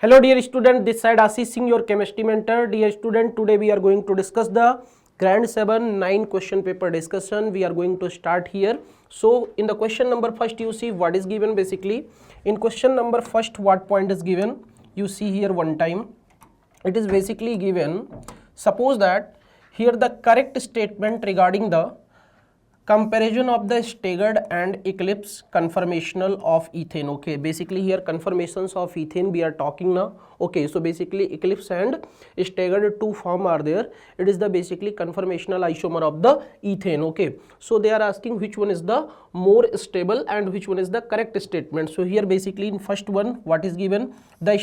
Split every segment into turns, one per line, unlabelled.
Hello dear student, this side Ashish Singh, your chemistry mentor. Dear student, today we are going to discuss the Grand 7 9 question paper discussion. We are going to start here. So in the question number first, you see what is given basically. In question number first, what point is given? You see here one time. It is basically given, suppose that here the correct statement regarding the comparison of the staggered and eclipse conformational of ethane. Okay, basically here conformations of ethane we are talking now. Okay, so basically eclipse and staggered two form are there. It is the basically conformational isomer of the ethane. Okay, so they are asking which one is the more stable and which one is the correct statement. So here basically in first one, what is given? The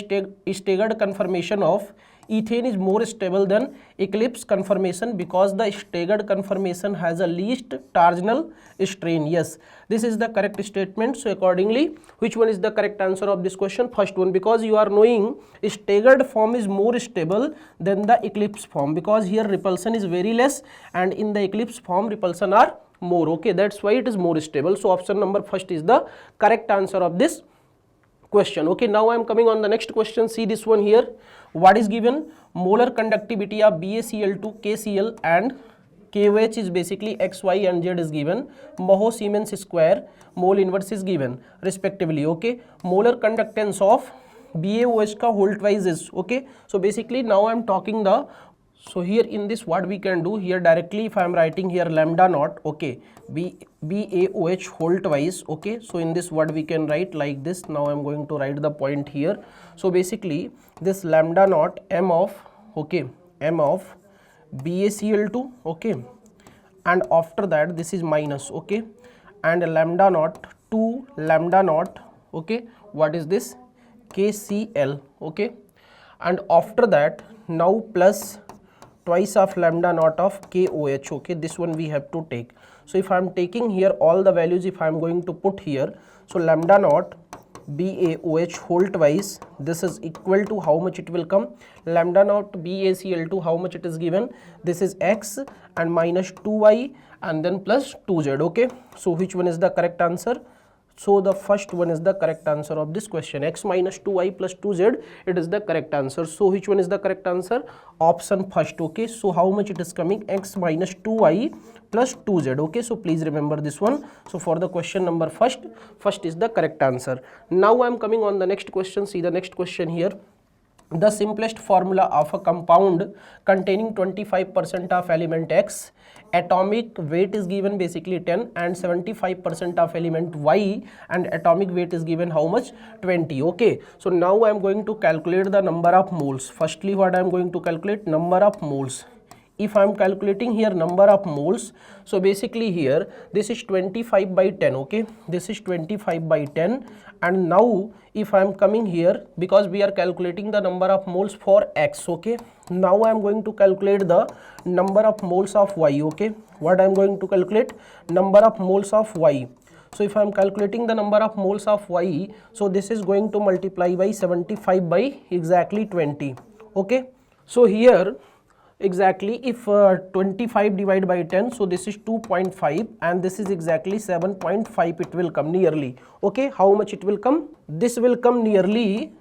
staggered conformation of ethane is more stable than eclipse conformation because the staggered conformation has a least torsional strain. Yes, this is the correct statement. So accordingly, which one is the correct answer of this question? First one, because you are knowing staggered form is more stable than the eclipse form, because here repulsion is very less and in the eclipse form repulsion are more. Okay, that's why it is more stable. So option number first is the correct answer of this question. Okay, now I am coming on the next question. See this one here. What is given? Molar conductivity of BaCl2, KCl and KOH is basically X, Y and Z is given. Mho Siemens square, mole inverse is given respectively. Okay, molar conductance of BaOH ka whole twice is. Okay, so basically now I am talking the, so here in this what we can do here directly, if I am writing here lambda naught, okay, BaOH whole twice. Okay, so in this what we can write like this. Now I am going to write the point here. So basically this lambda naught m of, okay, m of BaCl2, okay, and after that this is minus, okay, and lambda naught 2 lambda naught, okay, what is this? KCl, okay, and after that now plus twice of lambda naught of KOH. Okay, this one we have to take. So if I am taking here all the values, if I am going to put here, so lambda naught BaOH whole twice, this is equal to how much it will come? Lambda naught BaCl2, how much it is given? This is X and minus 2Y and then plus 2Z. Okay, so which one is the correct answer? So the first one is the correct answer of this question. X minus 2y plus 2z, it is the correct answer. So which one is the correct answer? Option first. Okay, so how much it is coming? X minus 2y plus 2z. Okay, so please remember this one. So for the question number first is the correct answer. Now I am coming on the next question. See the next question here. The simplest formula of a compound containing 25% of element X, atomic weight is given basically 10 and 75% of element Y and atomic weight is given how much? 20. Okay, so now I am going to calculate the number of moles. Firstly, what I am going to calculate? Number of moles. If I am calculating here number of moles, so basically here this is 25 by 10. Okay, this is 25 by 10, and now if I am coming here, because we are calculating the number of moles for X. Okay, now I am going to calculate the number of moles of Y. Okay, what I am going to calculate? Number of moles of Y. So if I am calculating the number of moles of Y, so this is going to multiply by 75 by exactly 20. Okay, so here exactly if 25 divided by 10, so this is 2.5 and this is exactly 7.5, it will come nearly. Okay, how much it will come? This will come nearly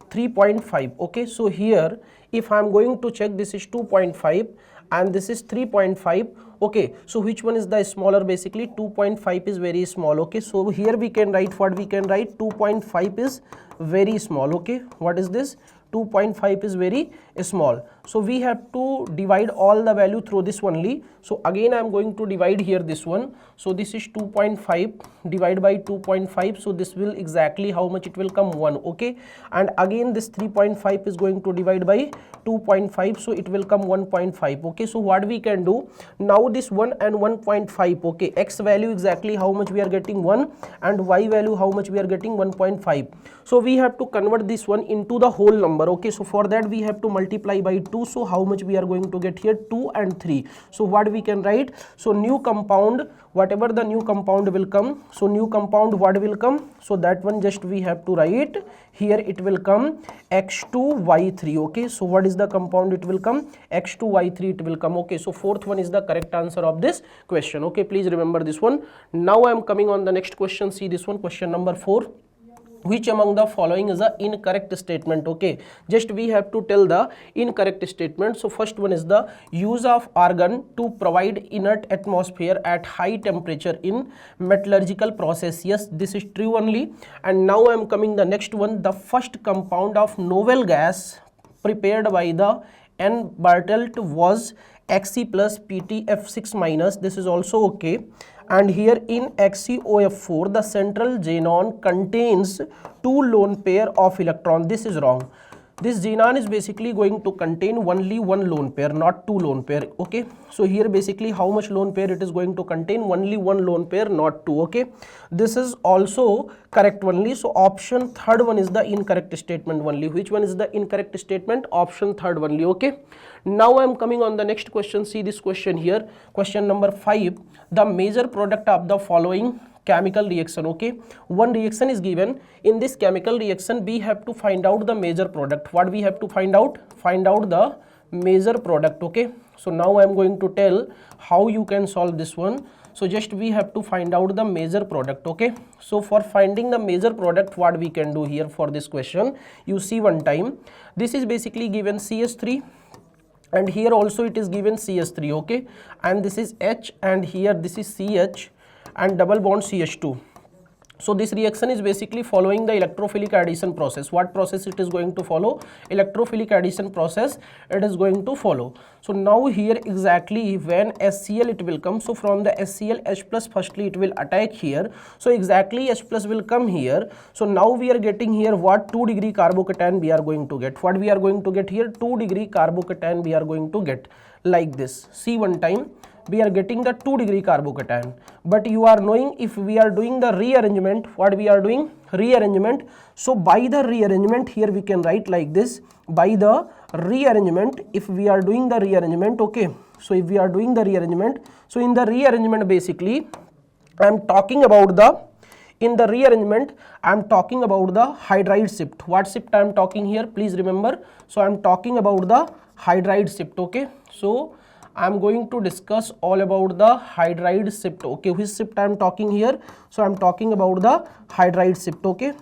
3.5. okay, so here if I am going to check, this is 2.5 and this is 3.5. okay, so which one is the smaller? Basically 2.5 is very small. Okay, so here we can write what we can write? 2.5 is very small. Okay, what is this? 2.5 is very small. So we have to divide all the value through this only. So again I am going to divide here this one. So this is 2.5 divided by 2.5. So this will exactly how much it will come? 1. Okay, and again this 3.5 is going to divide by 2.5. So it will come 1.5. Okay, so what we can do now? This 1 and 1.5. okay, X value exactly how much we are getting? 1, and Y value how much we are getting? 1.5. so we have to convert this one into the whole number. Okay, so for that we have to multiply by 2. So how much we are going to get here? 2 and 3. So what we can write? So new compound, whatever the new compound will come, so new compound what will come? So that one just we have to write here, it will come X2Y3. okay, so what is the compound? It will come X2Y3, it will come. Okay, so fourth one is the correct answer of this question. Okay, please remember this one. Now I am coming on the next question. See this one, question number 4. which among the following is the incorrect statement? Okay, just we have to tell the incorrect statement. So first one is the use of argon to provide inert atmosphere at high temperature in metallurgical process. Yes, this is true only. And now I am coming the next one, the first compound of novel gas prepared by the N. Bartelt was Xc plus PtF6 minus. This is also okay. And here in XeOF4, the central xenon contains 2 lone pair of electron. This is wrong. This xenon is basically going to contain only 1 lone pair, not 2 lone pair. Okay, so here basically how much lone pair it is going to contain? Only 1 lone pair, not 2. Okay, this is also correct only. So option third one is the incorrect statement only. Which one is the incorrect statement? Option third only. Okay, now I am coming on the next question. See this question here, question number 5. The major product of the following chemical reaction. Okay, one reaction is given. In this chemical reaction we have to find out the major product. What we have to find out? Find out the major product. Okay, so now I am going to tell how you can solve this one. So just we have to find out the major product. Okay, so for finding the major product, what we can do here for this question, you see one time, this is basically given CS3 and here also it is given CS3. Okay, and this is H and here this is CH and double bond CH2. So this reaction is basically following the electrophilic addition process. What process it is going to follow? Electrophilic addition process it is going to follow. So now here exactly when HCl it will come, so from the HCl H plus firstly it will attack here, so exactly H plus will come here. So now we are getting here what? 2 degree carbocation we are going to get. What we are going to get here? 2 degree carbocation we are going to get, like this. See one time, we are getting the 2 degree carbocation, but you are knowing if we are doing the rearrangement, what we are doing? Rearrangement. So by the rearrangement here we can write like this, by the rearrangement, if we are doing the rearrangement. Okay, so if we are doing the rearrangement, so in the rearrangement basically I am talking about the, in the rearrangement I am talking about the hydride shift. What shift I am talking here? Please remember, so I am talking about the hydride shift. Okay, so I am going to discuss all about the hydride shift. Okay, which shift I am talking here? So I am talking about the hydride shift. Okay,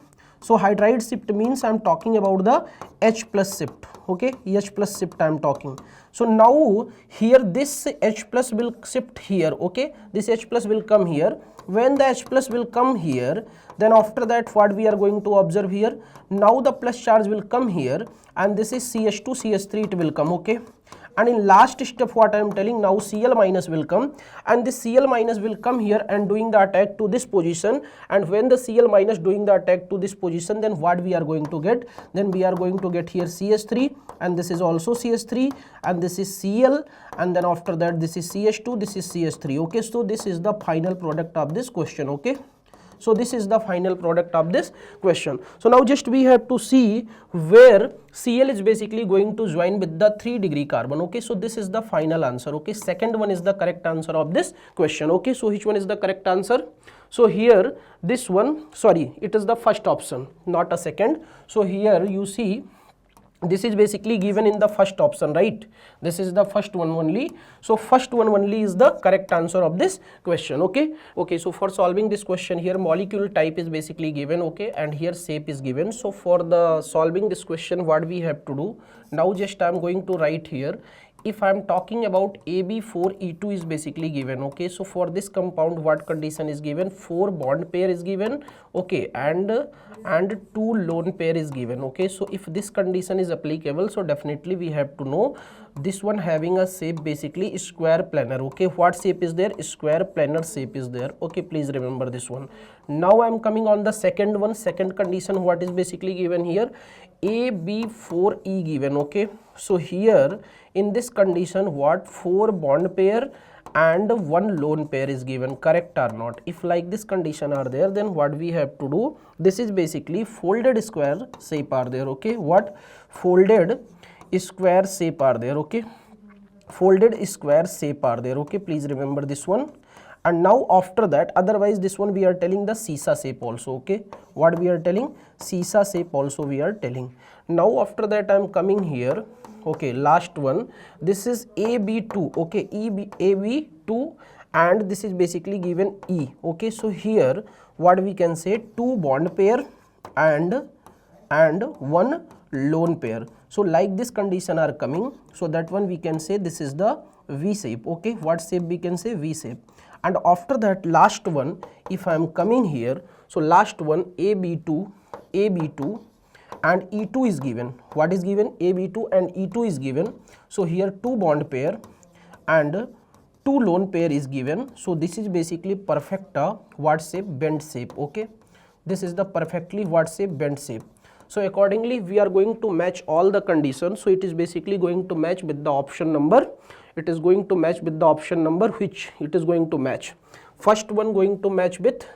so hydride shift means I am talking about the H plus shift. Okay, H plus shift I am talking. So now here this H plus will shift here. Okay, this H plus will come here. When the H plus will come here, then after that what we are going to observe here? Now the plus charge will come here and this is CH2, CH3 it will come. Okay, and in last step what I am telling, now Cl minus will come and this Cl minus will come here and doing the attack to this position, and when the Cl minus doing the attack to this position, then what we are going to get? Then we are going to get here CH3 and this is also CH3 and this is Cl, and then after that this is CH2, this is CH3. Okay, so this is the final product of this question. Okay, so this is the final product of this question. So now just we have to see where Cl is basically going to join with the 3 degree carbon. Okay, so this is the final answer. Okay, second one is the correct answer of this question. Okay, so which one is the correct answer? So here this one, sorry, it is the first option, not a second. So here you see this is basically given in the first option, right? This is the first one only. So first one only is the correct answer of this question. Okay, okay, so for solving this question here, molecule type is basically given. Okay, and here shape is given. So for the solving this question, what we have to do now, just I am going to write here, if I am talking about AB4E2 is basically given. Okay, so for this compound what condition is given? 4 bond pair is given. Okay, and 2 lone pair is given. Okay, so if this condition is applicable, so definitely we have to know this one having a shape basically square planar. Okay, what shape is there? Square planar shape is there. Okay, please remember this one. Now I am coming on the second one, second condition. What is basically given here? AB4E given. Okay, so here in this condition what? 4 bond pair and 1 lone pair is given. Correct or not? If like this condition are there, then what we have to do? This is basically folded square shape are there. Okay, what? Folded square shape are there. Okay, folded square shape are there. Okay, please remember this one. And now after that, otherwise this one we are telling the sisa shape also. Okay, what we are telling? Sisa shape also we are telling. Now after that I am coming here. Okay, last one, this is AB2. Okay, AB2 and this is basically given E. Okay, so here what we can say, 2 bond pair and one lone pair. So like this condition are coming, so that one we can say this is the V shape. Okay, what shape we can say? V shape. And after that last one, if I am coming here, so last one AB2 and E2 is given. What is given? AB2 and E2 is given. So here two bond pair and two lone pair is given. So this is basically perfect what shape? Bent shape. Okay, this is the perfectly what shape? Bent shape. So accordingly we are going to match all the conditions. So it is basically going to match with the option number. It is going to match with the option number which it is going to match. First one going to match with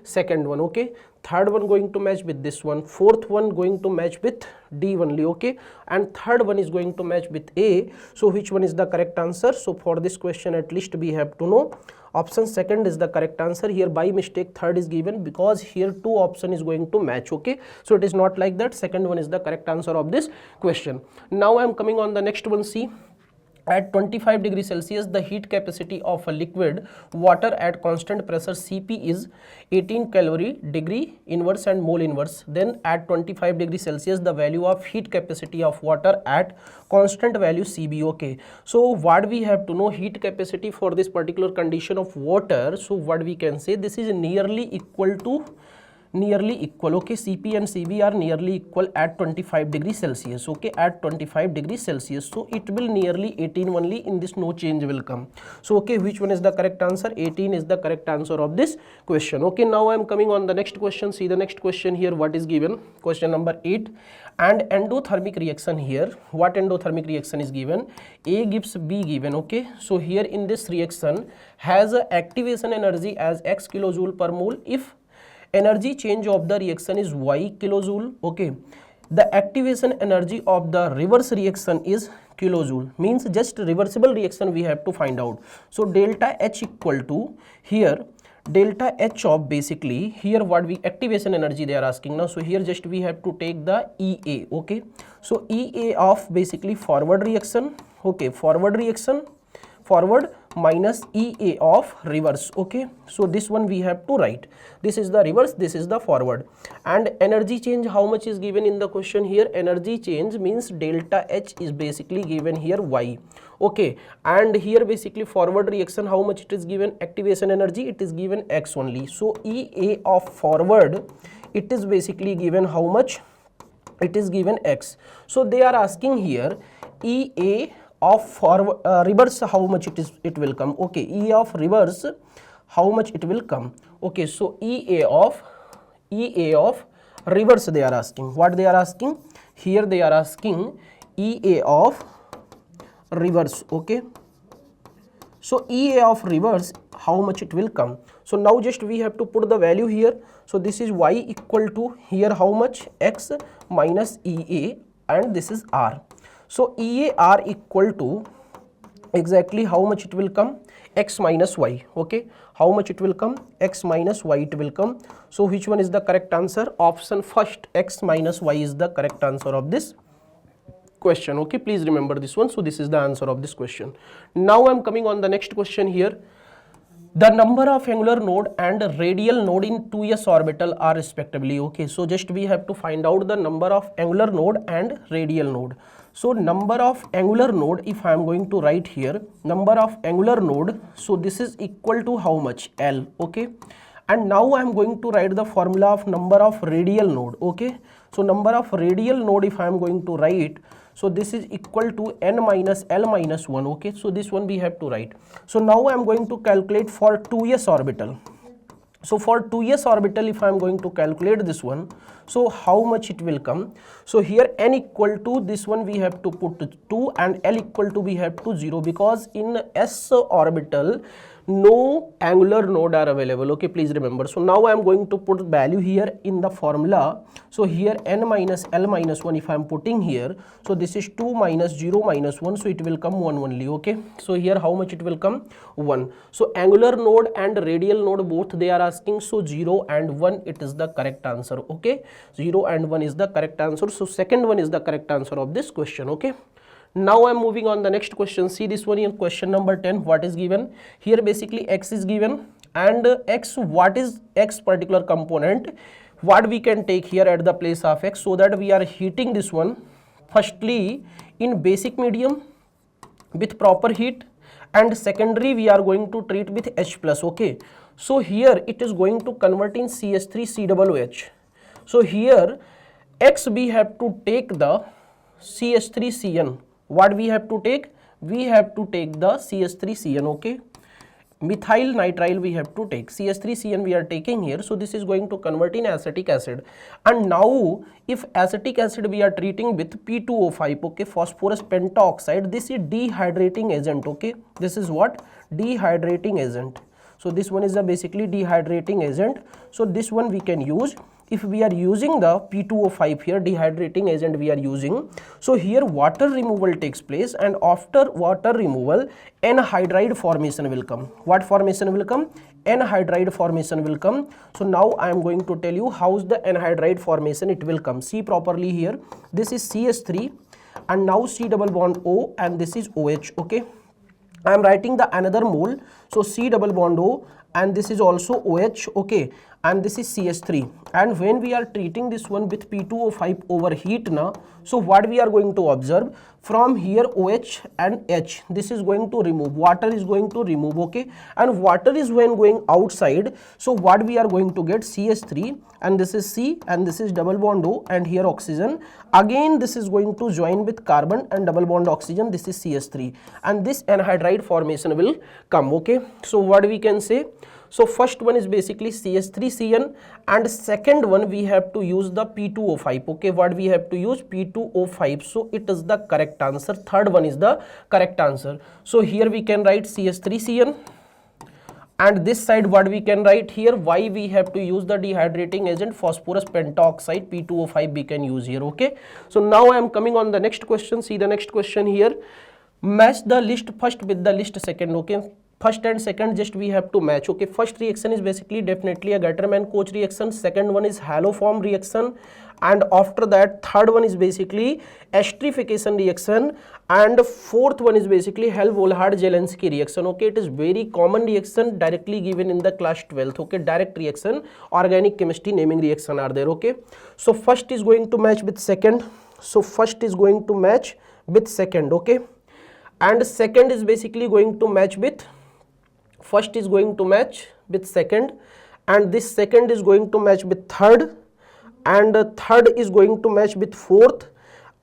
second one. Okay, third one going to match with this one, fourth one going to match with D only. Okay, and third one is going to match with A. So which one is the correct answer? So for this question at least we have to know option second is the correct answer. Here by mistake third is given because here two option is going to match. Okay, so it is not like that. Second one is the correct answer of this question. Now I am coming on the next one. See, at 25 degrees Celsius, the heat capacity of a liquid water at constant pressure Cp is 18 calorie degree inverse and mole inverse. Then at 25 degrees Celsius, the value of heat capacity of water at constant value Cb. Okay, so what we have to know heat capacity for this particular condition of water. So what we can say, this is nearly equal. Okay, Cp and Cb are nearly equal at 25 degrees Celsius. Okay, at 25 degrees Celsius, so it will nearly 18 only. In this no change will come. So okay, which one is the correct answer? 18 is the correct answer of this question. Okay, now I am coming on the next question. See the next question here, what is given? Question number 8. And endothermic reaction here. What endothermic reaction is given? A gives B given. Okay, so here in this reaction has a activation energy as x kilojoule per mole if energy change of the reaction is y kilojoule. Okay, the activation energy of the reverse reaction is kilojoule, means just reversible reaction we have to find out. So delta H equal to here delta H of basically here what we activation energy they are asking now. So here just we have to take the EA. Okay, so EA of basically forward reaction. Okay, forward minus EA of reverse. Okay, so this one we have to write. This is the reverse, this is the forward. And energy change how much is given in the question here? Energy change means delta H is basically given here Y. Okay, and here basically forward reaction how much it is given? Activation energy it is given X only. So EA of forward it is basically given how much? It is given X. So they are asking here EA of forward reverse how much it will come. Okay, E of reverse how much it will come. Okay, so EA of reverse they are asking. What they are asking here? They are asking EA of reverse. Okay, so EA of reverse how much it will come. So now just we have to put the value here. So this is Y equal to here how much? X minus EA, and this is R. So EA R equal to exactly how much it will come? X minus Y. Okay, how much it will come? X minus Y it will come. So which one is the correct answer? Option first, X minus Y is the correct answer of this question. Okay, please remember this one. So this is the answer of this question. Now I am coming on the next question here. The number of angular node and radial node in 2s orbital are respectively. Okay, so just we have to find out the number of angular node and radial node. So number of angular node, if I am going to write here number of angular node, so this is equal to how much? L. Okay, and now I am going to write the formula of number of radial node. Okay, so number of radial node if I am going to write, so this is equal to n minus L minus 1. Okay, so this one we have to write. So now I am going to calculate for 2s orbital. So for 2s orbital if I am going to calculate this one, so how much it will come? So here n equal to this one we have to put 2 and L equal to we have to 0, because in s orbital no angular node are available. Okay, please remember. So now I am going to put value here in the formula. So here n minus L minus 1 if I am putting here, so this is 2 minus 0 minus 1, so it will come 1 only. Okay, so here how much it will come? 1. So angular node and radial node both they are asking, so 0 and 1 it is the correct answer. Okay, 0 and 1 is the correct answer. So second one is the correct answer of this question. Okay, now I am moving on the next question. See this one in question number 10. What is given here? Basically X is given, and X, what is X particular component? what we can take here at the place of X, so that we are heating this one firstly in basic medium with proper heat, and secondary we are going to treat with H plus. Okay, so here it is going to convert in CH3COOH. so here X we have to take the CH3CN. what we have to take? We have to take the CH3CN. okay, methyl nitrile we have to take, CH3CN we are taking here. So this is going to convert in acetic acid. And now if acetic acid we are treating with P2O5, okay, phosphorus pentoxide, this is dehydrating agent. okay, this is what? Dehydrating agent. So this one is a basically dehydrating agent. So this one we can use if we are using the P2O5 here, dehydrating agent we are using. So here water removal takes place, and after water removal anhydride formation will come. What formation will come? Anhydride formation will come. So now I am going to tell you how's the anhydride formation it will come. See properly here, this is CH3 and now C double bond O, and this is OH. okay, I am writing the another mole. So C double bond O, and this is also OH. okay, and this is CH3. And when we are treating this one with P2O5 over heat now, so what we are going to observe, from here OH and H, this is going to remove, water is going to remove. okay, and water is when going outside, so what we are going to get? CH3, and this is C, and this is double bond O, and here oxygen. Again this is going to join with carbon and double bond oxygen, this is CH3, and this anhydride formation will come. okay, so what we can say? So first one is basically CH3CN, and second one we have to use the P2O5. okay, what we have to use? P2O5. so it is the correct answer. Third one is the correct answer. So here we can write CH3CN, and this side what we can write here? Why we have to use the dehydrating agent? Phosphorus pentoxide, P2O5 we can use here. okay, so now I am coming on the next question. See the next question here. Match the list first with the list second. okay, first and second just we have to match. okay, first reaction is basically definitely a Gatterman-Koch reaction, second one is haloform reaction, and after that third one is basically esterification reaction, and fourth one is basically Hell-Volhard-Zelensky reaction. okay, it is very common reaction directly given in the class 12th. okay, direct reaction, organic chemistry naming reaction are there. okay, so first is going to match with second. So first is going to match with second. okay, and second is basically going to match with first is going to match with second, and this second is going to match with third, and third is going to match with fourth,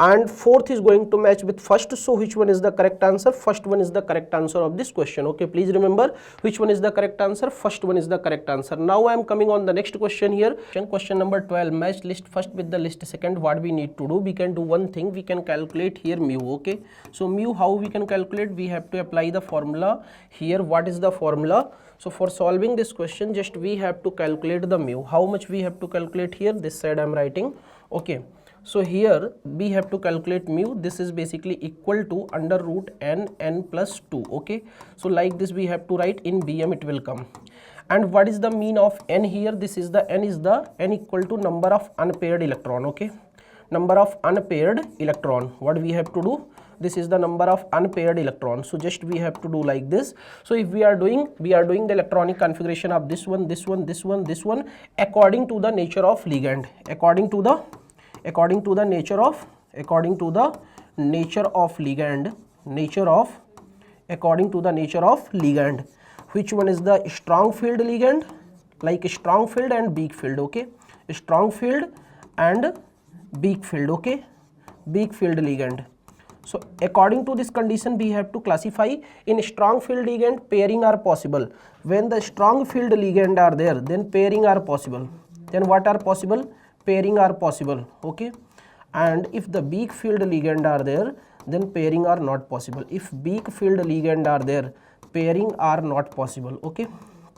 and fourth is going to match with first. So which one is the correct answer? First one is the correct answer of this question. okay, please remember which one is the correct answer. First one is the correct answer. Now I am coming on the next question here. Question number 12. Match list first with the list second. What we need to do? We can do one thing, we can calculate here mu. okay, so mu, how we can calculate? We have to apply the formula here. What is the formula? So for solving this question, just we have to calculate the mu. How much we have to calculate here? This side I am writing. okay, so here we have to calculate mu. This is basically equal to under root n plus 2. okay, so like this we have to write in BM it will come. And what is the mean of n here? This is the n equal to number of unpaired electron. okay, number of unpaired electron. What we have to do? This is the number of unpaired electrons. So just we have to do like this. So if we are doing the electronic configuration of this one, this one, this one, this one, according to the nature of ligand, according to the nature of ligand, which one is the strong field ligand? Like strong field and weak field. okay, strong field and weak field. okay, weak field ligand. So according to this condition we have to classify. In strong field ligand pairing are possible. When the strong field ligand are there, then pairing are possible. Then what are possible? Pairing are possible. okay, and if the weak field ligand are there, then pairing are not possible. If weak field ligand are there, pairing are not possible. okay,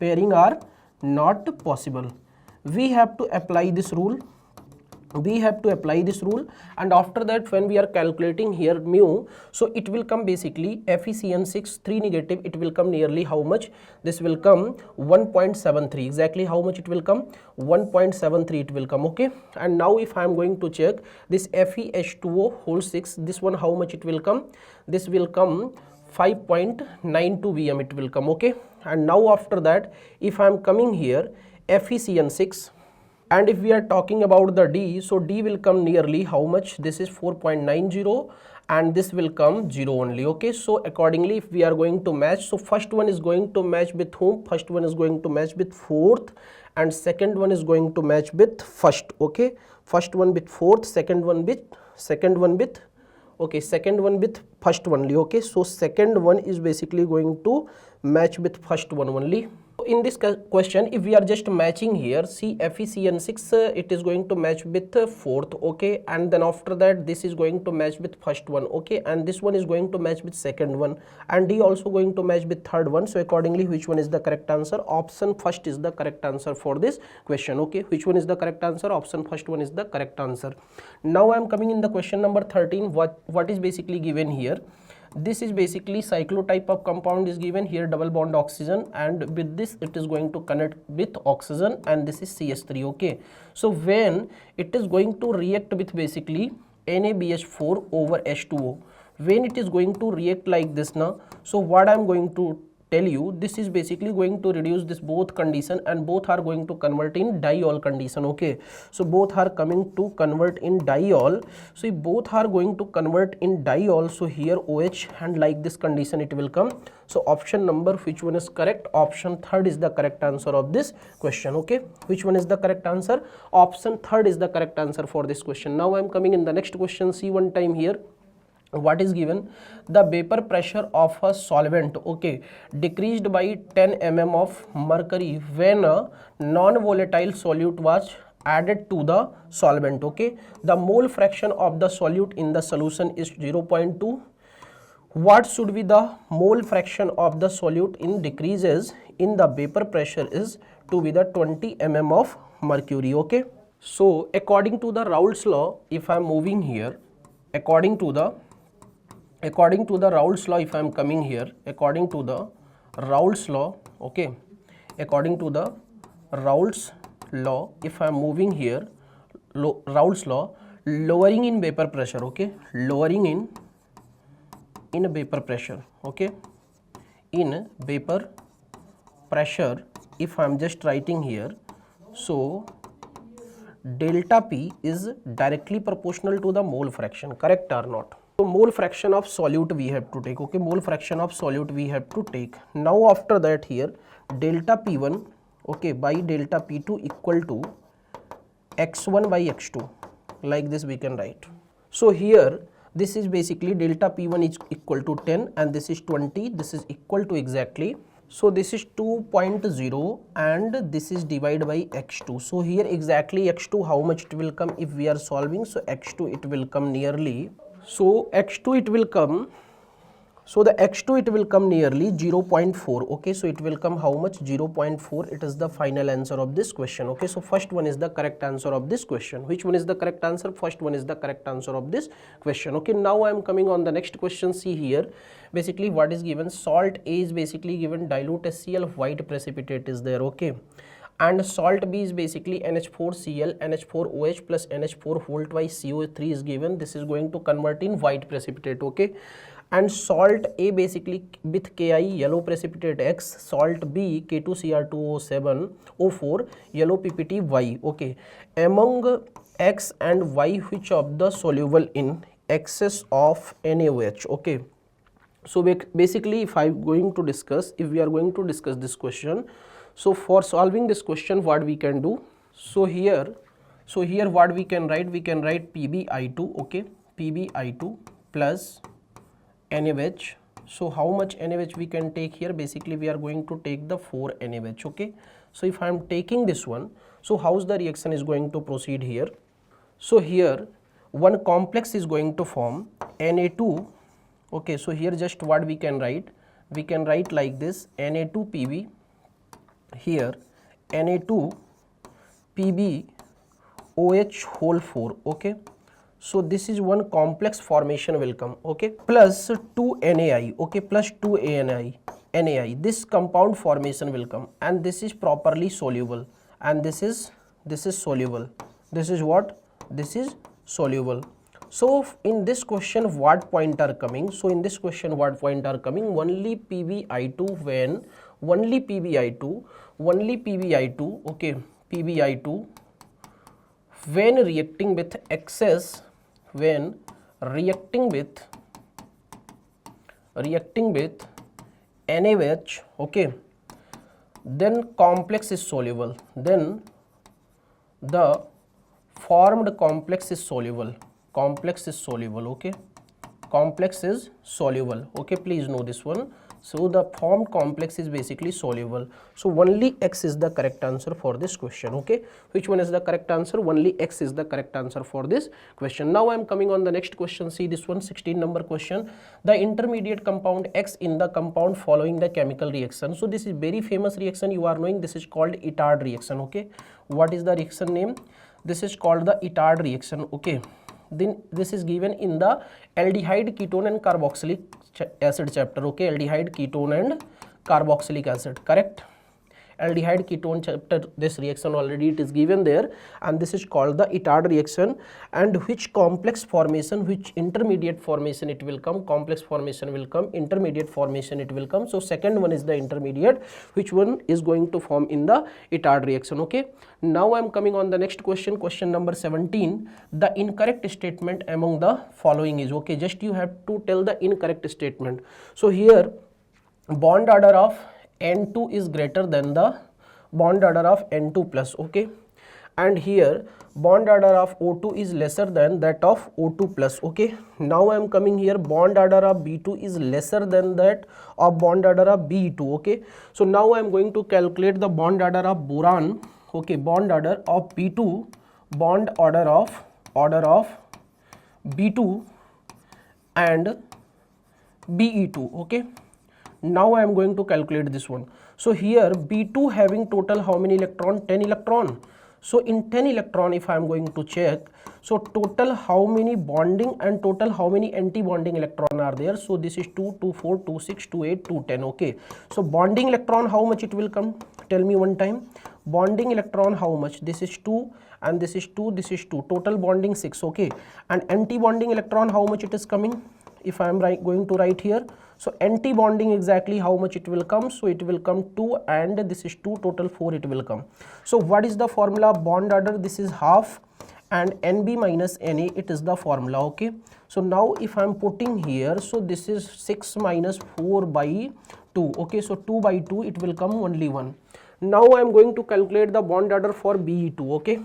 pairing are not possible. We have to apply this rule. And after that when we are calculating here mu, so it will come basically FeCN6 3 negative, it will come nearly how much? This will come 1.73. exactly how much it will come? 1.73 it will come. okay, and now if I am going to check this FeH2O whole 6, this one how much it will come? This will come 5.92 Vm it will come. okay, and now after that if I am coming here FeCN6, And if we are talking about the D, so D will come nearly how much? This is 4.90 and this will come 0 only. Okay, so accordingly if we are going to match, so first one is going to match with whom? First one is going to match with fourth and second one is going to match with first. Okay, first one with fourth, second one with okay, second one with first only. Okay, so second one is basically going to match with first one only. In this question, if we are just matching here, see FECN6, it is going to match with fourth. Okay, and then after that this is going to match with first one. Okay, and this one is going to match with second one, and D also going to match with third one. So accordingly, which one is the correct answer? Option first is the correct answer for this question. Okay, which one is the correct answer? Option first one is the correct answer. Now I am coming in the question number 13. What is basically given here? This is basically cyclotype of compound is given here, double bond oxygen, and with this it is going to connect with oxygen, and this is CH3. Okay, so when it is going to react with basically NaBH4 over H2O, when it is going to react like this now, so what I am going to tell you, this is basically going to reduce this both condition and both are going to convert in diol condition. Okay, so both are coming to convert in diol. So if both are going to convert in diol, so here OH and like this condition it will come. So option number, which one is correct? Option third is the correct answer of this question. Okay, which one is the correct answer? Option third is the correct answer for this question. Now I am coming in the next question. See one time here. What is given? The vapor pressure of a solvent, okay, decreased by 10 mm of mercury when a non-volatile solute was added to the solvent. Okay, the mole fraction of the solute in the solution is 0.2. What should be the mole fraction of the solute in decreases in the vapor pressure is to be the 20 mm of mercury. Okay, so according to the Raoult's law, if I am moving here, according to the Raoult's law, if I am coming here, according to the Raoult's law, okay, according to the Raoult's law, if I am moving here, Raoult's law, lowering in vapor pressure, okay, lowering in vapor pressure, okay, in vapor pressure, if I am just writing here, so delta P is directly proportional to the mole fraction, correct or not? So mole fraction of solute we have to take. Okay, mole fraction of solute we have to take. Now after that here, delta P1, okay, by delta P2 equal to x1 by x2, like this we can write. So here this is basically delta P1 is equal to 10 and this is 20, this is equal to exactly, so this is 2.0 and this is divided by x2. So here exactly x2 how much it will come if we are solving? So x2 it will come nearly, so x2 it will come, so the x2 it will come nearly 0.4. okay, so it will come how much? 0.4. it is the final answer of this question. Okay, so first one is the correct answer of this question. Which one is the correct answer? First one is the correct answer of this question. Okay, now I am coming on the next question. See here, basically what is given? Salt A is basically given, dilute HCl, white precipitate is there. Okay, and salt B is basically NH4Cl, NH4OH plus NH4 whole twice CO3 is given. This is going to convert in white precipitate. Okay, and salt A basically with Ki yellow precipitate X, salt B K2Cr2O7O4 yellow PPT Y. Okay, among X and Y which of the soluble in excess of NaOH? Okay, so basically if we are going to discuss this question, so for solving this question what we can do? So here what we can write? We can write PbI2, okay, PbI2 plus NaOH. So how much NaOH we can take here? Basically we are going to take the 4 NaOH. Okay, so if I am taking this one, so how's the reaction is going to proceed here? So here one complex is going to form Na2. Okay, so here just what we can write? We can write like this, Na2Pb, here Na2Pb OH whole 4. Okay, so this is one complex formation will come. Okay, plus 2 NaI. Okay, plus 2 NaI, this compound formation will come, and this is properly soluble, and this is soluble. This is what? This is soluble. So in this question what point are coming? So in this question what point are coming? Only PbI2, when only PbI2, okay, PbI2 when reacting with excess, when reacting with NaOH, okay, then complex is soluble, then the formed complex is soluble, okay, complex is soluble, okay, please know this one. So the formed complex is basically soluble. So only X is the correct answer for this question, okay. Which one is the correct answer? Only X is the correct answer for this question. Now I am coming on the next question. See this one, 16 number question. The intermediate compound X in the compound following the chemical reaction. So this is very famous reaction, you are knowing, this is called Itard reaction, okay. What is the reaction name? This is called the Itard reaction, okay. Then this is given in the aldehyde, ketone and carboxylic acid chapter, okay, aldehyde, ketone and carboxylic acid, correct. Aldehyde ketone chapter, this reaction already it is given there, and this is called the Itard reaction. And which complex formation, which intermediate formation it will come? Complex formation will come, intermediate formation it will come. So second one is the intermediate, which one is going to form in the Itard reaction, okay. Now I am coming on the next question, question number 17. The incorrect statement among the following is, okay, just you have to tell the incorrect statement. So here bond order of N2 is greater than the bond order of N2 plus, okay, and here bond order of O2 is lesser than that of O2 plus, okay. Now I am coming here, bond order of B2 is lesser than that of bond order of B2, okay. So now I am going to calculate the bond order of boron, okay, bond order of B2, bond order of B2 and Be2, okay. Now I am going to calculate this one. So here B2 having total how many electron? 10 electron. So in 10 electron, if I am going to check, so total how many bonding and total how many anti-bonding electron are there? So this is 2, 2, 4, 2, 6, 2, 8, 2, 10, okay. So bonding electron how much it will come? Tell me one time. Bonding electron how much? This is 2 and this is 2, this is 2. Total bonding 6, okay. And anti-bonding electron how much it is coming? If I am going to write here, so anti-bonding exactly how much it will come? So it will come 2 and this is 2, total 4 it will come. So what is the formula? Bond order, this is half, and NB minus Na, it is the formula, okay. So now if I am putting here, so this is 6 minus 4 by 2, okay. So 2 by 2 it will come only 1. Now I am going to calculate the bond order for Be2, okay.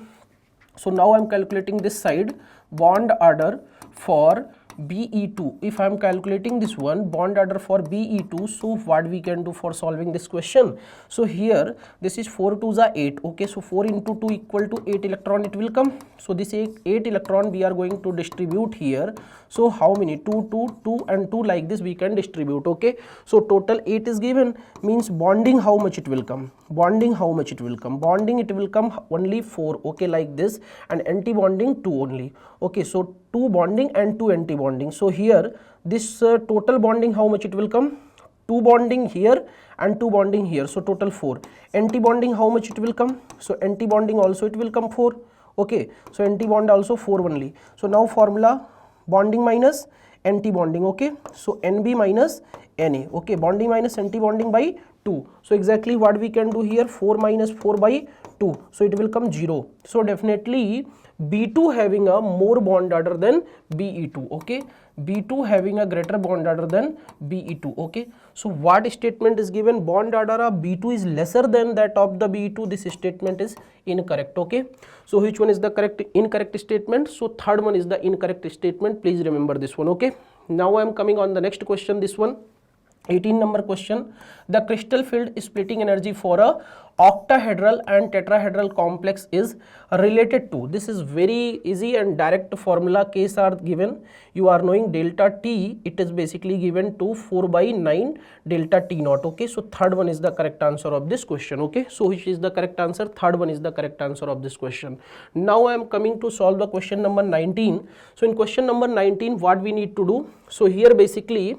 So now I am calculating this side, bond order for Be2. If I am calculating this one, bond order for Be2, so what we can do for solving this question? So here this is 4 2s are 8, okay. So 4 into 2 equal to 8 electron it will come. So this 8 electron we are going to distribute here. So how many? 2, 2, 2 and 2, like this we can distribute, okay. So total 8 is given, means bonding how much it will come? Bonding how much it will come? Bonding it will come only 4, okay, like this, and anti-bonding 2 only, okay. So 2 bonding and 2 anti-bonding. So here this total bonding how much it will come? 2 bonding here and 2 bonding here, so total 4. Anti-bonding how much it will come? So anti-bonding also it will come 4, okay. So anti-bond also 4 only. So now formula, bonding minus anti-bonding, okay. So NB minus Na, okay, bonding minus anti-bonding by 2. So exactly what we can do here, 4 minus 4 by 2, so it will come 0. So definitely B2 having a more bond order than Be2, okay. B2 having a greater bond order than Be2, okay. So what statement is given? Bond order of B2 is lesser than that of the Be2. This statement is incorrect, okay. So which one is the incorrect statement? So third one is the incorrect statement. Please remember this one, okay. Now I am coming on the next question, this one. 18 number question. The crystal field splitting energy for a octahedral and tetrahedral complex is related to. This is very easy and direct formula. Case are given. You are knowing delta T, it is basically given to 4 by 9 delta T naught, okay. So third one is the correct answer of this question, okay. So which is the correct answer? Third one is the correct answer of this question. Now I am coming to solve the question number 19. So in question number 19, what we need to do? So here basically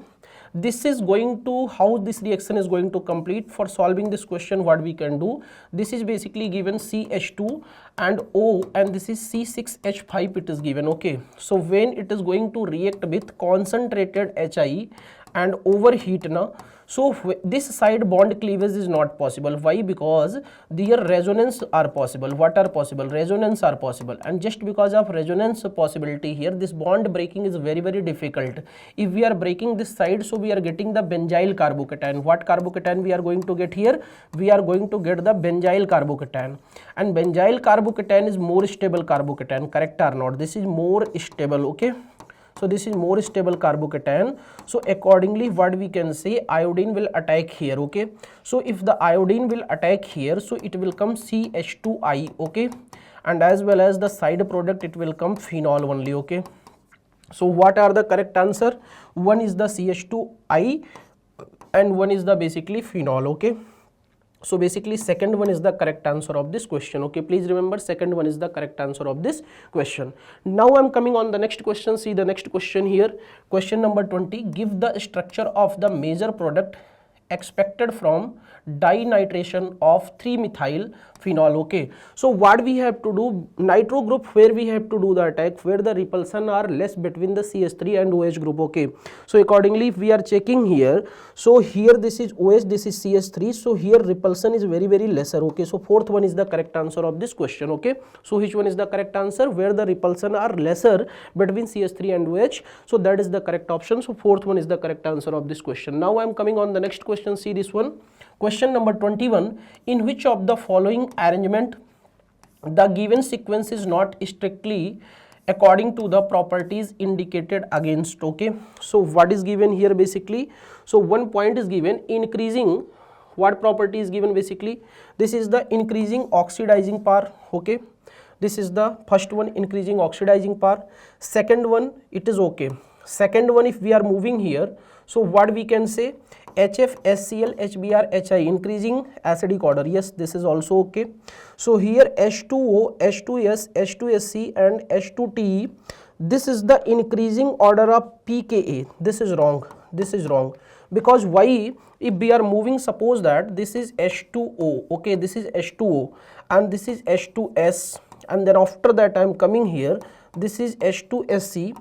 this is going to, how this reaction is going to complete. For solving this question, what we can do, this is basically given CH2 and O, and this is C6H5 it is given, okay. So when it is going to react with concentrated HI and overheat na, so this side bond cleavage is not possible. Why? Because their resonance are possible. What are possible? Resonance are possible, and just because of resonance possibility here, this bond breaking is very difficult. If we are breaking this side, so we are getting the benzyl carbocation. What carbocation we are going to get here? We are going to get the benzyl carbocation, and benzyl carbocation is more stable carbocation. Correct or not? This is more stable. Okay, so this is more stable carbocation. So accordingly what we can say, iodine will attack here. Okay, so if the iodine will attack here, so it will come CH2I. okay, and as well as the side product it will come phenol only. Okay, so what are the correct answer? One is the CH2I and one is the basically phenol. Okay, so basically second one is the correct answer of this question. Okay, please remember second one is the correct answer of this question. Now I'm coming on the next question. See the next question here, question number 20. Give the structure of the major product expected from dinitration of 3-methyl phenol. Okay, so what we have to do, nitro group where we have to do the attack, where the repulsion are less between the CH3 and OH group. Okay, so accordingly if we are checking here, so here this is OH, this is CH3, so here repulsion is very lesser. Okay, so fourth one is the correct answer of this question. Okay, so which one is the correct answer? Where the repulsion are lesser between CH3 and OH, so that is the correct option. So fourth one is the correct answer of this question. Now I am coming on the next question. See this one, question number 21. In which of the following arrangement the given sequence is not strictly according to the properties indicated against? Okay, so what is given here basically? So one point is given, increasing, what property is given basically? This is the increasing oxidizing power. Okay, this is the first one, increasing oxidizing power. Second one, it is okay. Second one, if we are moving here, so what we can say, HF, HCl, HBr, HI, increasing acidic order. Yes, this is also okay. So here H2O, H2S, H2SC and H2TE, this is the increasing order of pKa. This is wrong. This is wrong. Because why? If we are moving, suppose that this is H2O, okay, this is H2O and this is H2S, and then after that I am coming here, this is H2SC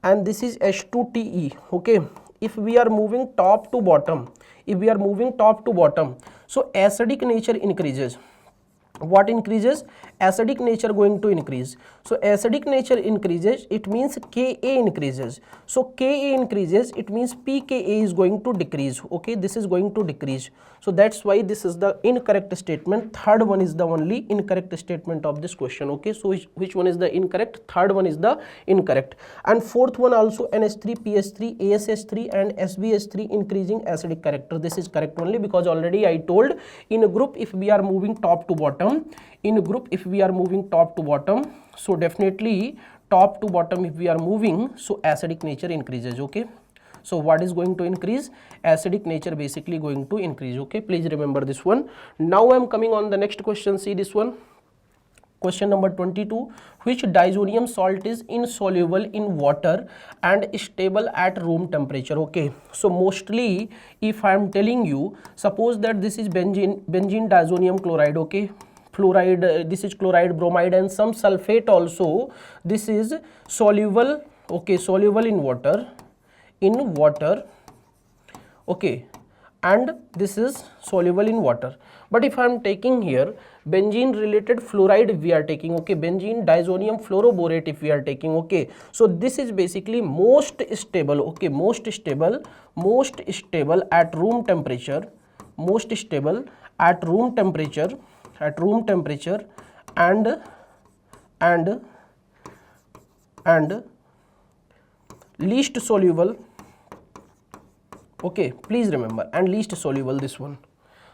and this is H2TE. Okay, if we are moving top to bottom, if we are moving top to bottom, so acidic nature increases. What increases? Acidic nature going to increase. So acidic nature increases, it means Ka increases. So Ka increases, it means pKa is going to decrease. Okay, this is going to decrease. So that's why this is the incorrect statement. Third one is the only incorrect statement of this question. Okay, so which one is the incorrect? Third one is the incorrect. And fourth one also, NH3, PH3, ASH3 and SBH3 increasing acidic character. This is correct only, because already I told in a group if we are moving top to bottom, in a group if we are moving top to bottom, so definitely top to bottom if we are moving, so acidic nature increases. Okay, so what is going to increase? Acidic nature basically going to increase. Okay, please remember this one. Now I am coming on the next question. See this one, question number 22. Which diazonium salt is insoluble in water and stable at room temperature? Okay, so mostly if I am telling you, suppose that this is benzene diazonium chloride. Okay, fluoride, this is chloride, bromide and some sulfate also. This is soluble, okay, soluble in water, okay, and this is soluble in water. But if I am taking here benzene related fluoride, if we are taking, okay, benzene diazonium fluoroborate if we are taking, okay, so this is basically most stable. Okay, most stable at room temperature, most stable at room temperature, and least soluble. Okay, please remember, and least soluble, this one.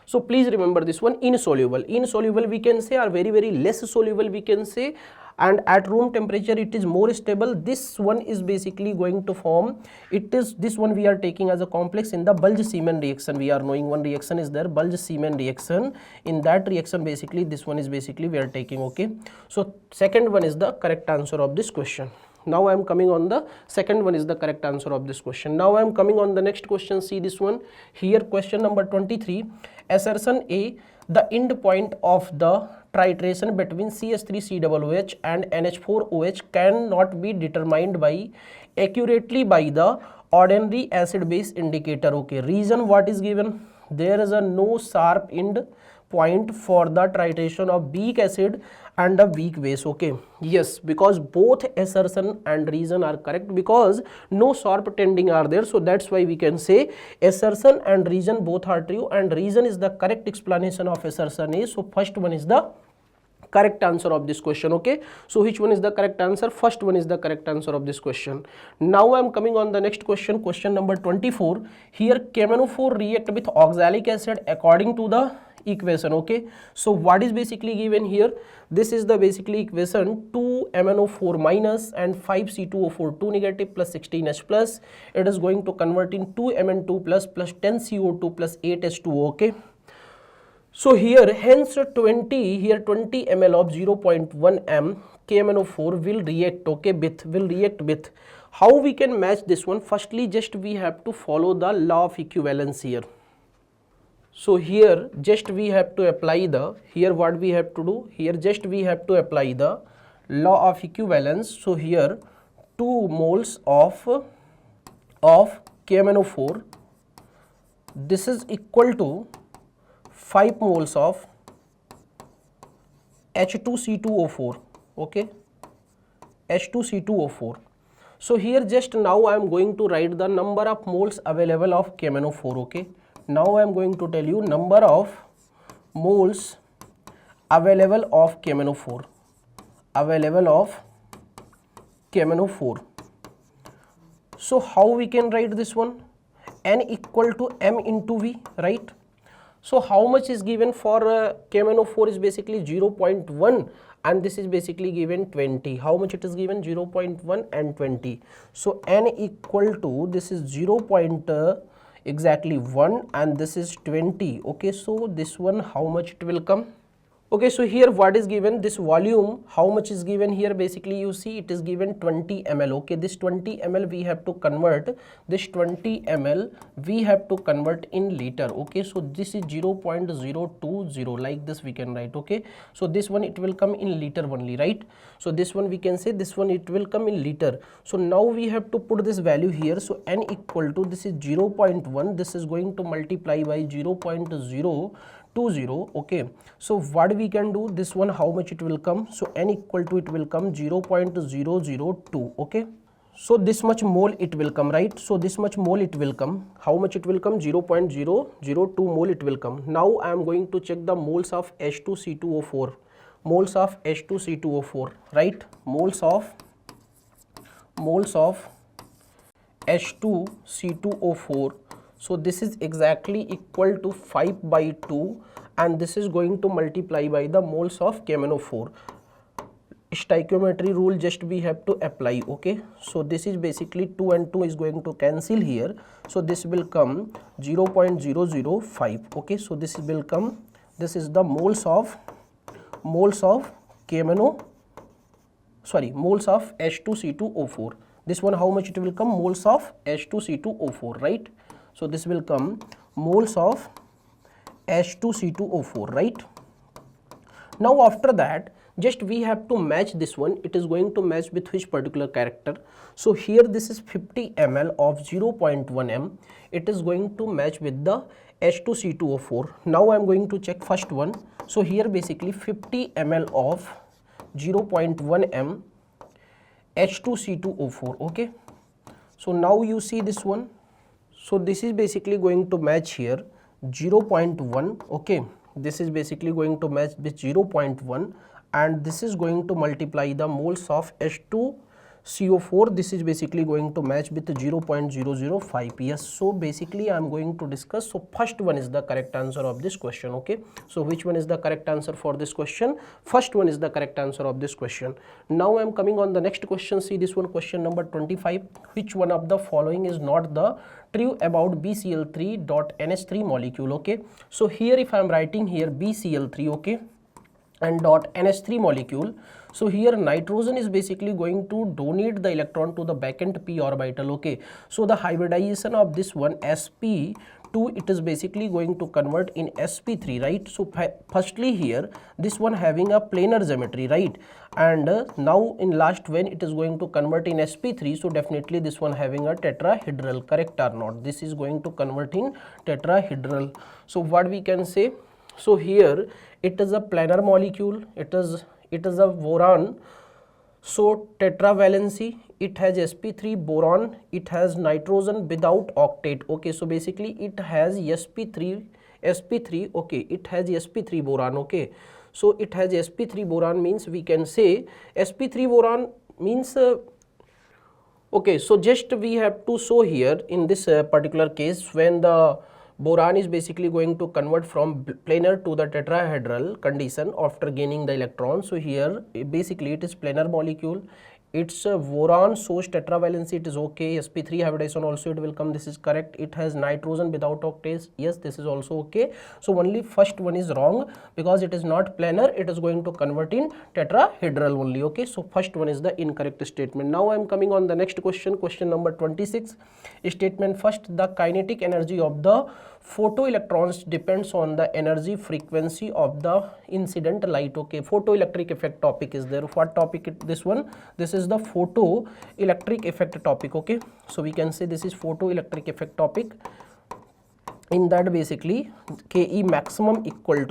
So please remember this one, insoluble we can say, or very less soluble we can say, and at room temperature it is more stable. This one is basically going to form, it is this one we are taking as a complex in the Bulge-Seaman reaction. We are knowing one reaction is there, Bulge-Seaman reaction. In that reaction basically this one is basically we are taking. Okay, so second one is the correct answer of this question. Now I am coming on the second one is the correct answer of this question. Now I am coming on the next question. See this one here, question number 23. Assertion A, the end point of the titration between CH3COOH and NH4OH cannot be determined by accurately by the ordinary acid base indicator. Okay, reason what is given, there is a no sharp end point for the titration of weak acid and a weak base. Okay, yes, because both assertion and reason are correct, because no sharp tending are there, so that's why we can say assertion and reason both are true, and reason is the correct explanation of assertion is, so first one is the correct answer of this question. Okay, so which one is the correct answer? First one is the correct answer of this question. Now I am coming on the next question, question number 24. Here KMnO4 react with oxalic acid according to the equation. Okay, so what is basically given here? This is the basically equation 2MnO4 minus and 5C2O4 2 negative plus 16H plus. It is going to convert in 2Mn2 plus 10CO2 plus 8H2O. Okay, so here hence 20 ml of 0.1 m KMnO4 will react, okay, will react with. How we can match this one? Firstly, just we have to follow the law of equivalence here. So here just we have to apply the, here what we have to do, here just we have to apply the law of equivalence. So here 2 moles of KMnO4, this is equal to 5 moles of H2C2O4. Okay, H2C2O4. So here just now I am going to write the number of moles available of KMnO4. Okay, now I am going to tell you number of moles available of KMnO4, available of KMnO4. So how we can write this one? N equal to M into V, right? So how much is given for KMnO4 is basically 0.1 and this is basically given 20. How much it is given? 0.1 and 20. So N equal to, this is 0. Exactly 1 and this is 20. Okay, so this one how much it will come? Okay, so here what is given, this volume, how much is given here? Basically you see it is given 20 ml. Okay, this 20 ml we have to convert, this 20 ml we have to convert in liter. Okay, so this is 0.020, like this we can write. Okay, so this one it will come in liter only, right? So this one we can say, this one it will come in liter. So now we have to put this value here. So N equal to, this is 0.1, this is going to multiply by 0.020. Okay, so what we can do, this one how much it will come? So N equal to, it will come 0.002. Okay, so this much mole it will come, right? So this much mole it will come. How much it will come? 0.002 mole it will come. Now I am going to check the moles of H2C2O4, moles of H2C2O4, right? Moles of H2C2O4. So this is exactly equal to 5 by 2 and this is going to multiply by the moles of KMnO4. Stoichiometry rule just we have to apply. Okay, so this is basically 2 and 2 is going to cancel here. So this will come 0.005. Okay, so this will come, this is the moles of KMnO, sorry, moles of H2C2O4. This one how much it will come? Moles of H2C2O4, right? So this will come moles of H2C2O4, right? Now after that, just we have to match this one. It is going to match with which particular character? So here this is 50 ml of 0.1 m. It is going to match with the H2C2O4. Now I am going to check first one. So here basically 50 ml of 0.1 m H2C2O4. Okay, so now you see this one. So this is basically going to match here 0.1. Okay, this is basically going to match with 0.1 and this is going to multiply the moles of H2CO4. This is basically going to match with 0.005. Yes, so basically I am going to discuss. So first one is the correct answer of this question. Okay, so which one is the correct answer for this question? First one is the correct answer of this question. Now I am coming on the next question. See this one, question number 25. Which one of the following is not the true about BCl3.NH3 molecule? Okay, so here if I am writing here BCl3, okay, and .NH3 molecule, so here nitrogen is basically going to donate the electron to the vacant p orbital. Okay, so the hybridization of this one sp 2 it is basically going to convert in sp3, right? So firstly here this one having a planar geometry, right? And now in last when it is going to convert in sp3, so definitely this one having a tetrahedral, correct or not? This is going to convert in tetrahedral. So what we can say, so here it is a planar molecule, it is a boron. So tetravalency, it has sp3 boron, it has nitrogen without octet. Okay, so basically it has sp3, okay, it has sp3 boron. Okay, so it has sp3 boron means we can say sp3 boron means okay, so just we have to show here in this particular case when the boron is basically going to convert from planar to the tetrahedral condition after gaining the electron. So here basically it is planar molecule, its boron shows tetravalency, it is okay. sp3 hybridization also it will come, this is correct. It has nitrogen without octets, yes, this is also okay. So only first one is wrong because it is not planar, it is going to convert in tetrahedral only. Okay, so first one is the incorrect statement. Now I am coming on the next question, question number 26. Statement first, the kinetic energy of the photoelectrons depends on the energy frequency of the incident light. Okay, photoelectric effect topic is there. What topic it, this one? This is the photoelectric effect topic. Okay, so we can say this is photoelectric effect topic. In that basically Ke maximum equal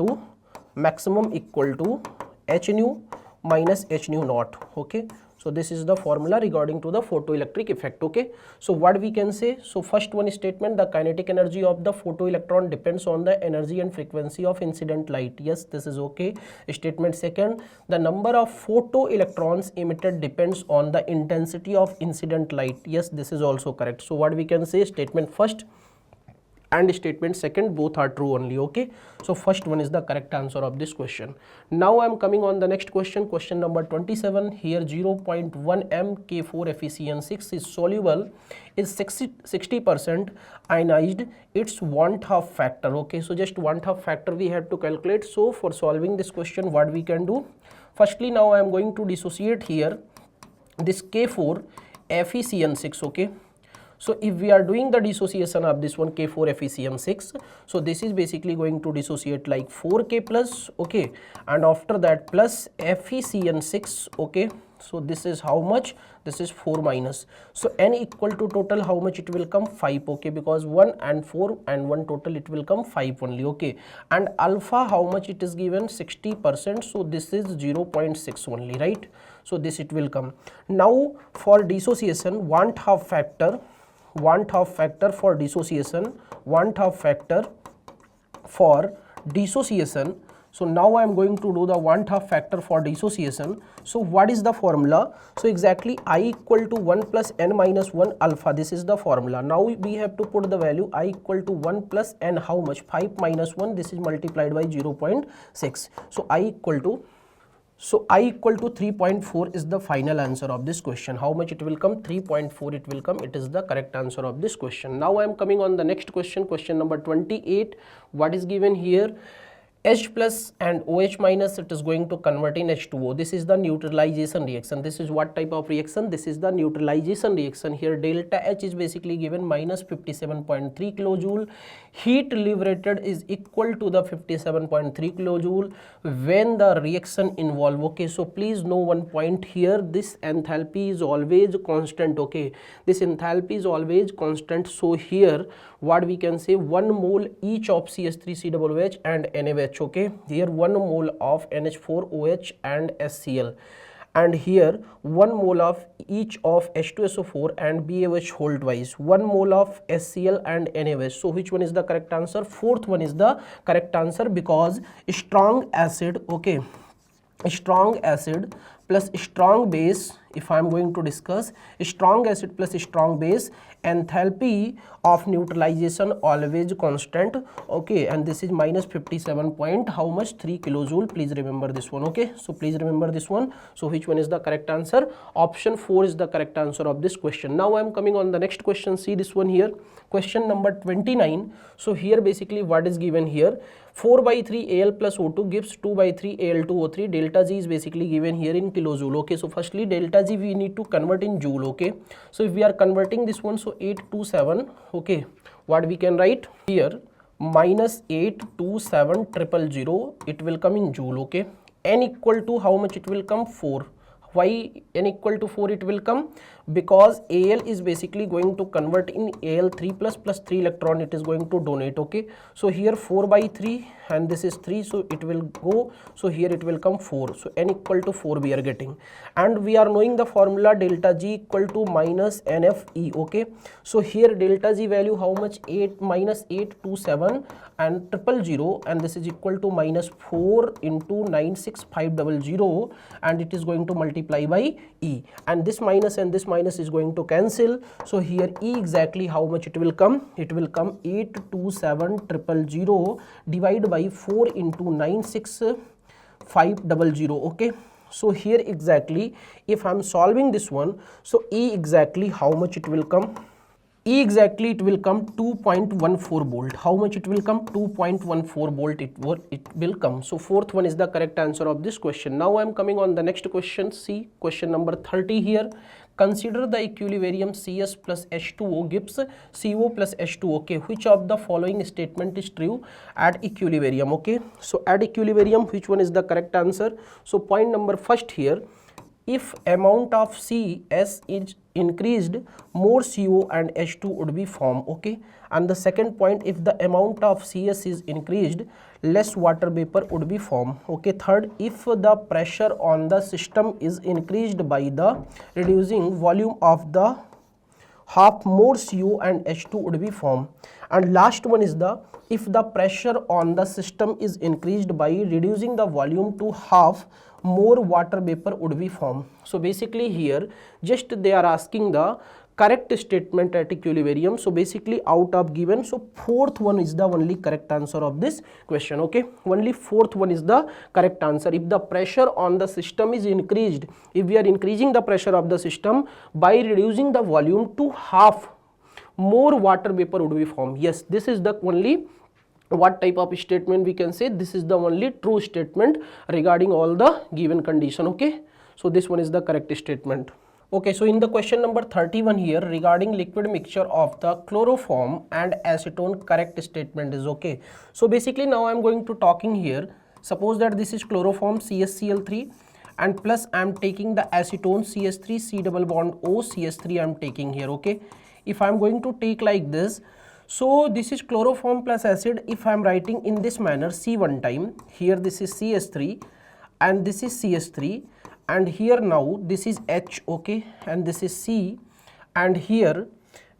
to h nu minus h nu naught. Okay, so this is the formula regarding to the photoelectric effect. Okay, so what we can say, so first one statement, the kinetic energy of the photoelectron depends on the energy and frequency of incident light. Yes, this is okay. Statement second, the number of photoelectrons emitted depends on the intensity of incident light. Yes, this is also correct. So what we can say, statement first and statement second both are true only. Okay, so first one is the correct answer of this question. Now I am coming on the next question, question number 27. Here 0.1 m K4 FeCN6 is soluble, is 60% ionized, its want-half factor. Okay, so just want-half factor we have to calculate. So for solving this question what we can do, firstly now I am going to dissociate here this K4 FeCN6. Okay, so if we are doing the dissociation of this one K4 FeCN6, so this is basically going to dissociate like 4K plus, okay, and after that plus FeCN6. Okay, so this is how much, this is 4 minus, so n equal to total how much it will come, 5. Okay, because 1 and 4 and 1 total it will come 5 only. Okay, and alpha how much it is given, 60%, so this is 0.6 only, right? So this it will come. Now for dissociation, want-half factor for dissociation, so now I am going to do the want-half factor for dissociation. So what is the formula? So exactly I equal to 1 plus n minus 1 alpha, this is the formula. Now we have to put the value I equal to 1 plus n, how much, 5 minus 1, this is multiplied by 0.6. So I equal to 3.4 is the final answer of this question. How much it will come? 3.4 it will come. It is the correct answer of this question. Now I am coming on the next question, question number 28. What is given here? H plus and OH minus, it is going to convert in H2O. This is the neutralization reaction. This is what type of reaction? This is the neutralization reaction. Here delta H is basically given minus 57.3 kilojoule. Heat liberated is equal to the 57.3 kilojoule when the reaction involve. Okay, so please know one point here, this enthalpy is always constant. Okay, this enthalpy is always constant. So here what we can say, 1 mole each of CH3COOH and NaOH. Okay, here 1 mole of NH4OH and HCl, and here 1 mole of each of H2SO4 and BaOH whole twice, 1 mole of HCl and NaOH. So which one is the correct answer? Fourth one is the correct answer, because strong acid, okay, strong acid plus strong base, if I am going to discuss strong acid plus strong base, enthalpy of neutralization always constant. Okay, and this is minus 57 point how much, 3 kilojoule. Please remember this one. Okay, so please remember this one. So which one is the correct answer? Option 4 is the correct answer of this question. Now I am coming on the next question. See this one here, question number 29. So here basically what is given here, 4 by 3 Al plus O2 gives 2 by 3 Al2O3. Delta G is basically given here in kilojoule. Okay, so firstly delta G we need to convert in joule. Okay, so if we are converting this one, so 827, okay, what we can write here, minus 827,000, it will come in joule. Okay, n equal to how much it will come, 4. Why n equal to 4 it will come? Because Al is basically going to convert in Al3 plus 3 electron it is going to donate. Okay, so here 4 by 3 and this is 3, so it will go, so here it will come 4, so n equal to 4 we are getting, and we are knowing the formula delta G equal to minus NFE. Okay, so here delta G value how much, 8 minus 827 and 000, and this is equal to minus 4 into 96500, and it is going to multiply by E, and this minus is going to cancel. So here E exactly how much it will come, it will come 827,000 divided by 4 into 96500. Okay, so here exactly if I am solving this one, so E exactly how much it will come, E exactly it will come 2.14 volt. How much it will come? 2.14 volt it will come. So fourth one is the correct answer of this question. Now I am coming on the next question. See question number 30 here. Consider the equilibrium CS plus H2O gives CO plus H2O. Okay, which of the following statement is true at equilibrium? Okay, so at equilibrium which one is the correct answer? So point number first here, if amount of CS is increased, more CO and H2 would be formed. Okay, and the second point, if the amount of CS is increased, less water vapor would be formed. Okay, third, if the pressure on the system is increased by the reducing volume of the half, more CO and H2 would be formed. And last one is the, if the pressure on the system is increased by reducing the volume to half, more water vapor would be formed. So basically here just they are asking the correct statement at equilibrium. So basically out of given, so fourth one is the only correct answer of this question. Okay, only fourth one is the correct answer. If the pressure on the system is increased, if we are increasing the pressure of the system by reducing the volume to half, more water vapor would be formed. Yes, this is the only what type of statement we can say, this is the only true statement regarding all the given condition. Okay, so this one is the correct statement. Okay, so in the question number 31 here, regarding liquid mixture of the chloroform and acetone, correct statement is. Okay, so basically now I am going to talking here, suppose that this is chloroform CSCl3 and plus I am taking the acetone CS3 C double bond O CS3 I am taking here. Okay, if I am going to take like this, so this is chloroform plus acid. If I am writing in this manner, C one time, here this is CS3 and this is CS3, and here now this is H, okay, and this is C, and here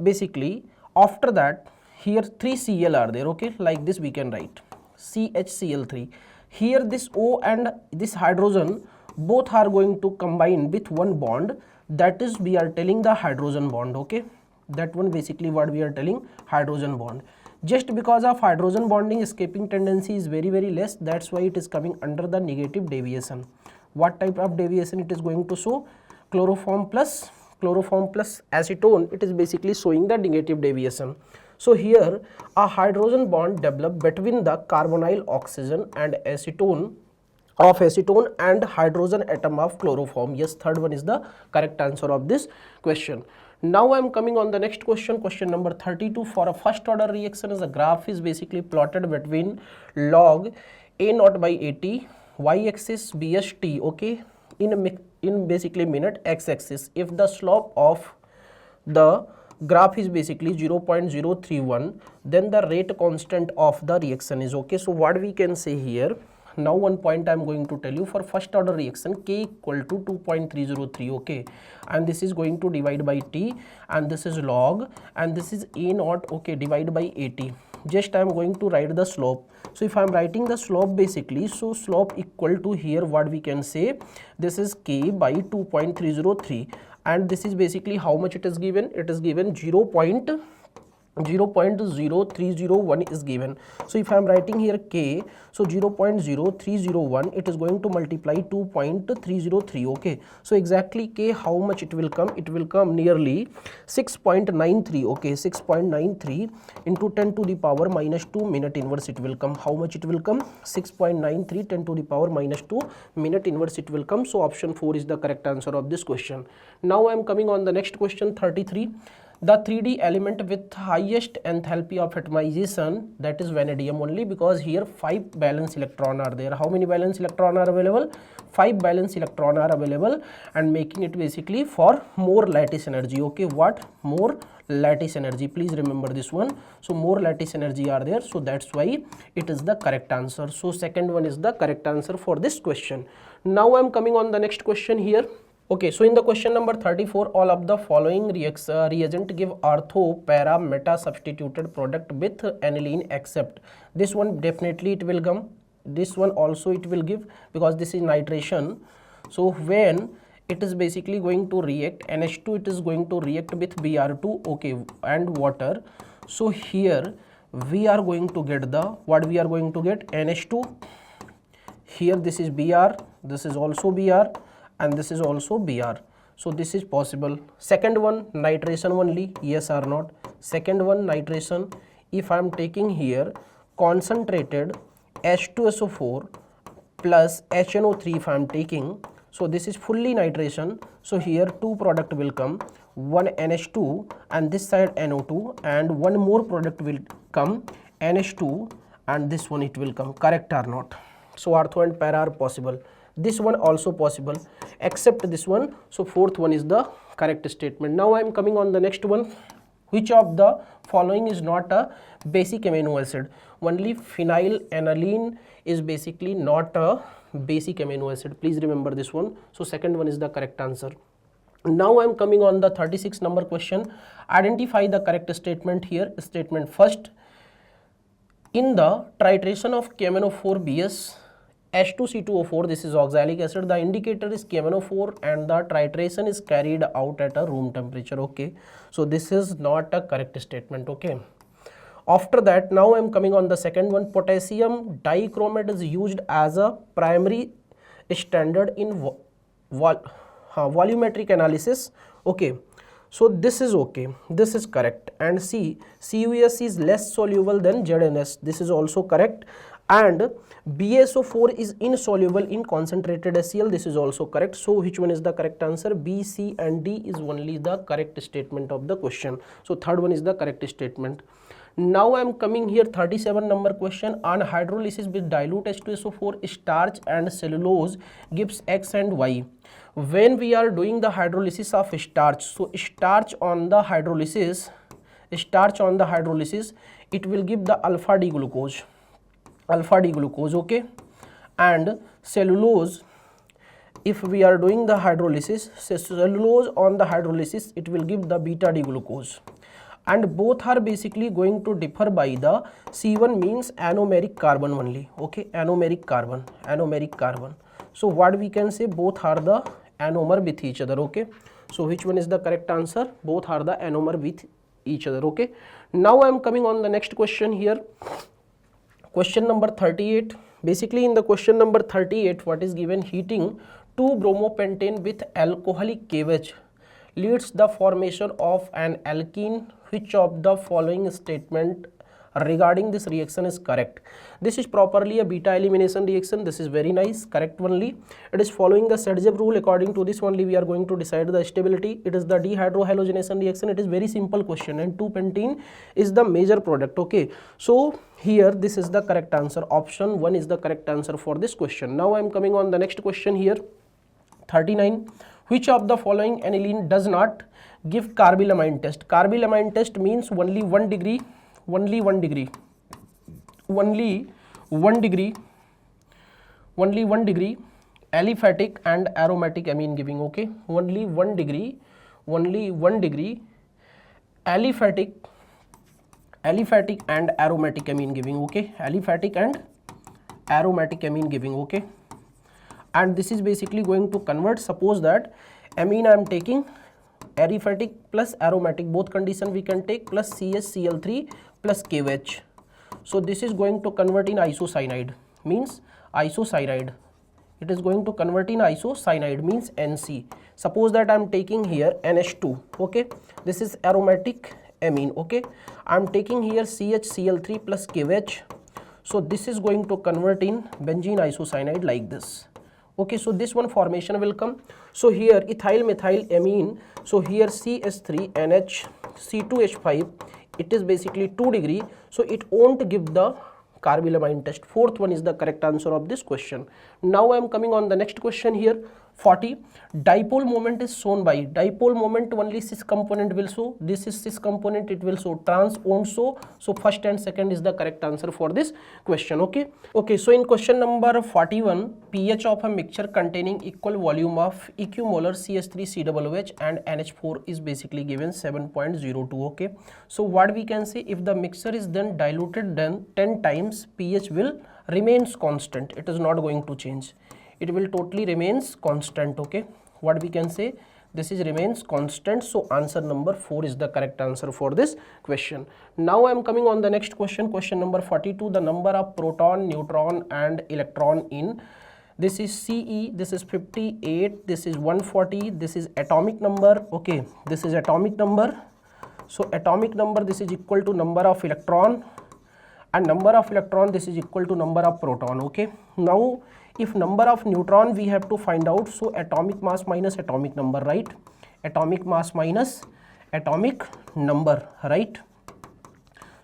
basically after that here 3 Cl are there. Okay, like this we can write CHCl3. Here this O and this hydrogen both are going to combine with one bond, that is we are telling the hydrogen bond. Okay, that one basically what we are telling, hydrogen bond. Just because of hydrogen bonding escaping tendency is very less, that's why it is coming under the negative deviation. What type of deviation it is going to show? Chloroform plus acetone, it is basically showing the negative deviation. So here a hydrogen bond developed between the carbonyl oxygen and acetone and hydrogen atom of chloroform. Yes, third one is the correct answer of this question. Now I am coming on the next question, question number 32. For a first order reaction, as a graph is basically plotted between log A0 by AT, y-axis BST, okay, in basically minute, x-axis. If the slope of the graph is basically 0.031, then the rate constant of the reaction is. Okay, so what we can say here, now one point I am going to tell you, for first order reaction K equal to 2.303, okay, and this is going to divide by T, and this is log, and this is A0, okay, divide by AT. Just I am going to write the slope. So if I am writing the slope basically, so slope equal to here what we can say, this is K by 2.303, and this is basically how much it is given, it is given 0.003. 0.0301 is given. So if I am writing here K, so 0.0301, it is going to multiply 2.303. okay, so exactly K, how much it will come? It will come nearly 6.93. okay, 6.93 into 10 to the power minus 2 minute inverse it will come. How much it will come? 6.93 10 to the power minus 2 minute inverse it will come. So option 4 is the correct answer of this question. Now I am coming on the next question, 33. The 3D element with highest enthalpy of atomization, that is vanadium only, because here 5 valence electron are there. How many valence electron are available? 5 valence electron are available, and making it basically for more lattice energy. Okay, what? More lattice energy. Please remember this one. So more lattice energy are there, so that's why it is the correct answer. So second one is the correct answer for this question. Now I am coming on the next question here. Okay, so in the question number 34, all of the following reagent give ortho para meta substituted product with aniline except this one. Definitely it will come. This one also it will give, because this is nitration. So when it is basically going to react, NH2 it is going to react with Br2, okay, and water. So here we are going to get the, what we are going to get? NH2. Here this is Br, this is also Br, and this is also Br. So this is possible. Second one, nitration only, yes or not? Second one, nitration. If I am taking here concentrated H2SO4 plus HNO3, if I am taking, so this is fully nitration. So here two product will come, one NH2 and this side NO2, and one more product will come, NH2, and this one it will come. Correct or not? So ortho and para are possible. This one also possible except this one. So fourth one is the correct statement. Now I am coming on the next one. Which of the following is not a basic amino acid? Only phenylalanine is basically not a basic amino acid. Please remember this one. So second one is the correct answer. Now I am coming on the 36 number question. Identify the correct statement here. Statement first. In the titration of KMnO4 H2C2O4, this is oxalic acid, the indicator is KMnO4 and the titration is carried out at a room temperature. Okay, so this is not a correct statement. Okay, after that, now I am coming on the second one. Potassium dichromate is used as a primary standard in volumetric analysis. Okay, so this is okay, this is correct. And C, CUS is less soluble than ZNS, this is also correct. And BaSO4 is insoluble in concentrated HCl, this is also correct. So which one is the correct answer? B, C and D is only the correct statement of the question. So third one is the correct statement. Now I am coming here 37 number question. On hydrolysis with dilute H2SO4, starch and cellulose gives X and Y. When we are doing the hydrolysis of starch, so starch on the hydrolysis, it will give the alpha D glucose, okay, and cellulose, if we are doing the hydrolysis, cellulose on the hydrolysis, it will give the beta D glucose, and both are basically going to differ by the C1 means anomeric carbon only. Okay, anomeric carbon. So what we can say, both are the anomer with each other. Okay, so which one is the correct answer? Both are the anomer with each other. Okay, now I am coming on the next question here. Question number 38. Basically in the question number 38, what is given? Heating 2-bromopentane with alcoholic KH leads the formation of an alkene. Which of the following statement regarding this reaction is correct? This is properly a beta elimination reaction. This is very nice, correct only. It is following the Sergev rule. According to this only we are going to decide the stability. It is the dehydrohalogenation reaction. It is very simple question, and 2-pentene is the major product. Okay, so here this is the correct answer. Option 1 is the correct answer for this question. Now I am coming on the next question here, 39. Which of the following aniline does not give carbylamine test? Carbylamine test means only 1 degree, only 1 degree aliphatic and aromatic amine giving. Okay, only 1 degree aliphatic and aromatic amine giving. Okay, aliphatic and aromatic amine giving. Okay, and this is basically going to convert. Suppose that amine I am taking Aliphatic plus aromatic, both condition we can take, plus CHCl3 plus KOH. So this is going to convert in isocyanide, means isocyanide. It is going to convert in isocyanide, means NC. Suppose that I am taking here NH2, okay, this is aromatic amine, okay, I am taking here CHCl3 plus KOH. So this is going to convert in benzene isocyanide like this, okay. So this one formation will come. So here ethyl methyl amine, so here CH3NH C2H5, it is basically 2 degree, so it won't give the carbylamine test. Fourth one is the correct answer of this question. Now I am coming on the next question here. 40. Dipole moment is shown by, dipole moment only cis component will show, this is cis component, it will show, trans won't show. So first and second is the correct answer for this question, okay. Okay, so in question number 41, pH of a mixture containing equal volume of equimolar CH3COOH and NH4 is basically given 7.02, okay. So what we can say, if the mixture is then diluted then 10 times, pH will remains constant, it is not going to change, it will totally remains constant, okay. What we can say, this is remains constant. So answer number 4 is the correct answer for this question. Now I am coming on the next question, question number 42. The number of proton, neutron and electron in, this is CE, this is 58, this is 140, this is atomic number, okay, this is atomic number. So atomic number, this is equal to number of electron, and number of electron, this is equal to number of proton, okay. Now if number of neutron we have to find out, so atomic mass minus atomic number, right, atomic mass minus atomic number, right.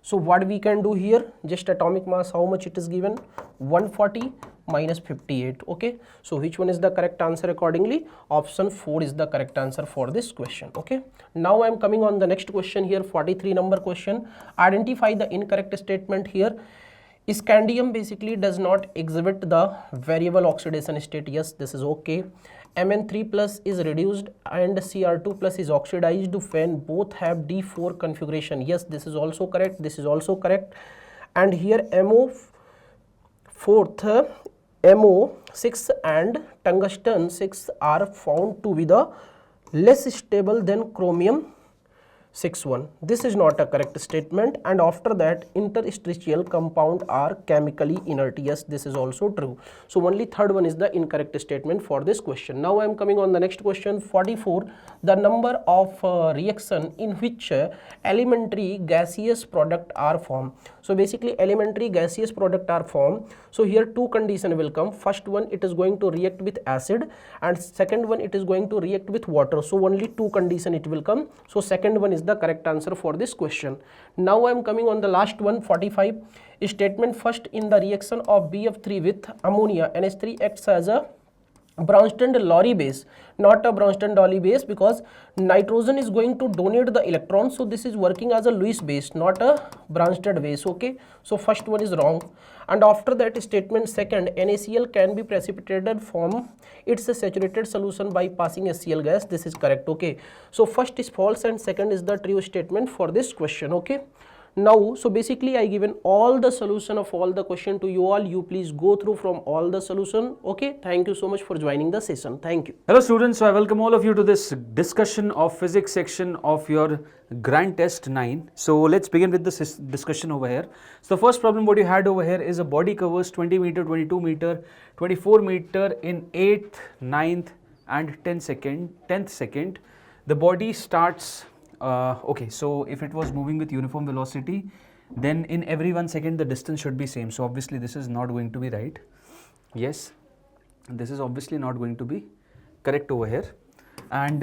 So what we can do here, just atomic mass, how much it is given, 140 minus 58, okay. So which one is the correct answer accordingly? Option 4 is the correct answer for this question, okay. Now I am coming on the next question here, 43 number question. Identify the incorrect statement here. Scandium basically does not exhibit the variable oxidation state. Yes, this is okay. Mn3 plus is reduced and Cr2 plus is oxidized when both have D4 configuration. Yes, this is also correct, this is also correct. And here MO6 and tungsten 6 are found to be the less stable than chromium 6,1. This is not a correct statement. And after that, interstitial compound are chemically inert. Yes, this is also true. So only third one is the incorrect statement for this question. Now I am coming on the next question, 44. The number of reaction in which elementary gaseous product are formed. So basically elementary gaseous product are formed. So here two condition will come. First one, it is going to react with acid, and second one, it is going to react with water. So only two condition it will come. So second one is the correct answer for this question. Now I am coming on the last one, 45. Statement first, in the reaction of BF3 with ammonia, NH3 acts as a Bronsted-Lowry base, not a Bronsted-Lowry base, because nitrogen is going to donate the electron. So this is working as a Lewis base, not a Bronsted base, okay. So first one is wrong. And after that statement second, NaCl can be precipitated from its saturated solution by passing HCl gas. This is correct, okay. So first is false and second is the true statement for this question, okay. Now, so basically I given all the solution of all the question to you all. You please go through from all the solution, okay. Thank you so much for joining the session. Thank you.
Hello students, so I welcome all of you to this discussion of physics section of your grand test 9. So let's begin with this discussion over here. So the first problem what you had over here is a body covers 20 meter, 22 meter, 24 meter in 8th, 9th and 10th second. The body starts okay, so if it was moving with uniform velocity, then in every 1 second the distance should be same. So obviously this is not going to be right. Yes, this is obviously not going to be correct over here. And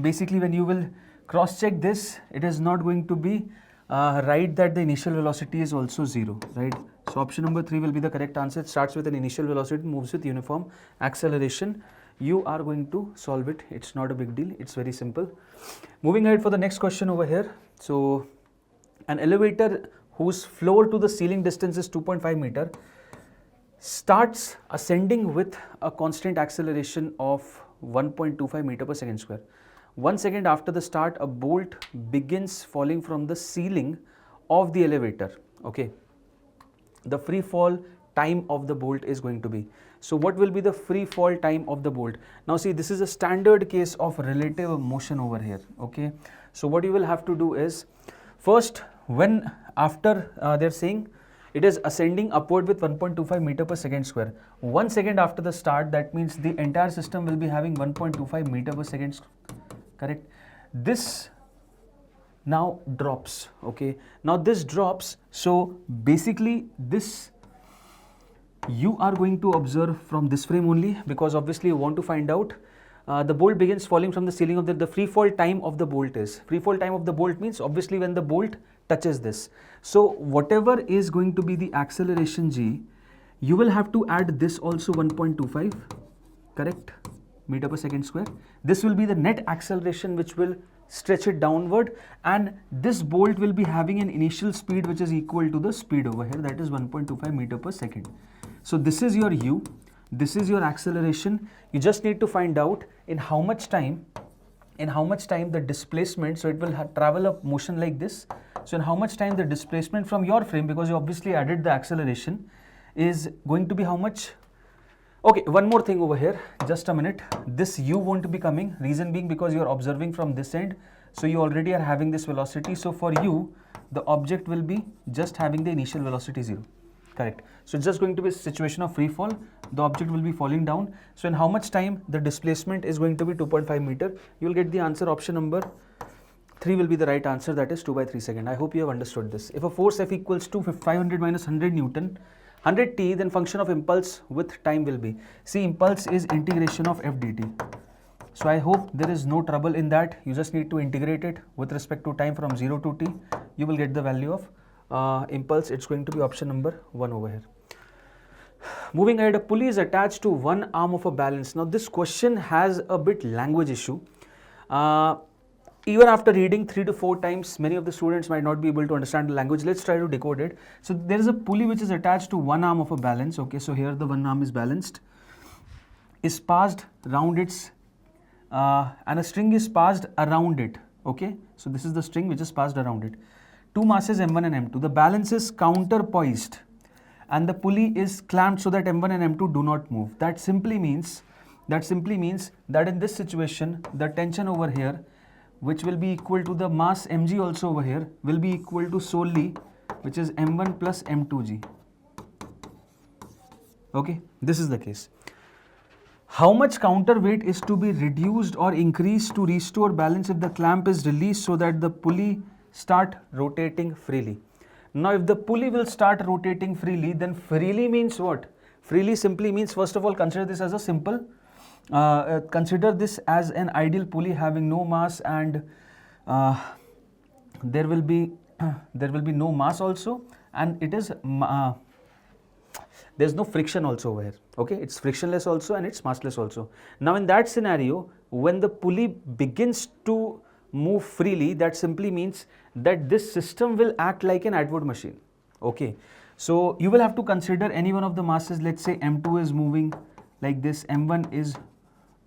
basically when you will cross check this, it is not going to be right that the initial velocity is also 0, right. So option number 3 will be the correct answer. It starts with an initial velocity, moves with uniform acceleration. You are going to solve it. It's not a big deal. It's very simple. Moving ahead for the next question over here. So an elevator whose floor to the ceiling distance is 2.5 meter starts ascending with a constant acceleration of 1.25 meter per second square. 1 second after the start, a bolt begins falling from the ceiling of the elevator. Okay. The free fall time of the bolt is going to be. So what will be the free fall time of the bolt? Now see, this is a standard case of relative motion over here, okay? So what you will have to do is, first, when after they're saying it is ascending upward with 1.25 meter per second square. 1 second after the start, that means the entire system will be having 1.25 meter per second, correct? This now drops, okay? Now this drops, so basically this you are going to observe from this frame only, because obviously you want to find out the bolt begins falling from the ceiling of the free fall time of the bolt is. Free fall time of the bolt means obviously when the bolt touches this. So whatever is going to be the acceleration g, you will have to add this also 1.25, correct, meter per second square. This will be the net acceleration which will stretch it downward, and this bolt will be having an initial speed which is equal to the speed over here, that is 1.25 meter per second. So this is your u, this is your acceleration. You just need to find out in how much time the displacement, so it will travel a motion like this. So in how much time the displacement from your frame, because you obviously added the acceleration, is going to be how much? Okay, one more thing over here, just a minute. This u won't be coming, reason being because you are observing from this end, so you already are having this velocity. So for you, the object will be just having the initial velocity 0. Correct. So it's just going to be a situation of free fall. The object will be falling down. So in how much time the displacement is going to be 2.5 meter? You will get the answer, option number 3 will be the right answer, that is 2 by 3 second. I hope you have understood this. If a force F equals to 500 minus 100 Newton, 100 T, then function of impulse with time will be. See, impulse is integration of F dt. So I hope there is no trouble in that. You just need to integrate it with respect to time from 0 to T. You will get the value of impulse. It's going to be option number 1 over here. Moving ahead, a pulley is attached to one arm of a balance. Now this question has a bit language issue. Even after reading 3 to 4 times, many of the students might not be able to understand the language. Let's try to decode it. So there is a pulley which is attached to one arm of a balance. Okay, so here the one arm is balanced, is passed round its, and a string is passed around it. Okay, so this is the string which is passed around it. Two masses M1 and M2. The balance is counterpoised and the pulley is clamped so that M1 and M2 do not move. That simply means that in this situation, the tension over here, which will be equal to the mass mg also over here, will be equal to solely, which is m1 plus m2g. Okay, this is the case. How much counterweight is to be reduced or increased to restore balance if the clamp is released so that the pulley start rotating freely? Now if the pulley will start rotating freely, then freely means what? Freely simply means, first of all, consider this as a simple, consider this as an ideal pulley having no mass, and there will be no mass also, and it is there's no friction also over here. Okay, it's frictionless also and it's massless also. Now in that scenario, when the pulley begins to move freely, that simply means that this system will act like an Atwood machine. Okay, so you will have to consider any one of the masses. Let's say M2 is moving like this, M1 is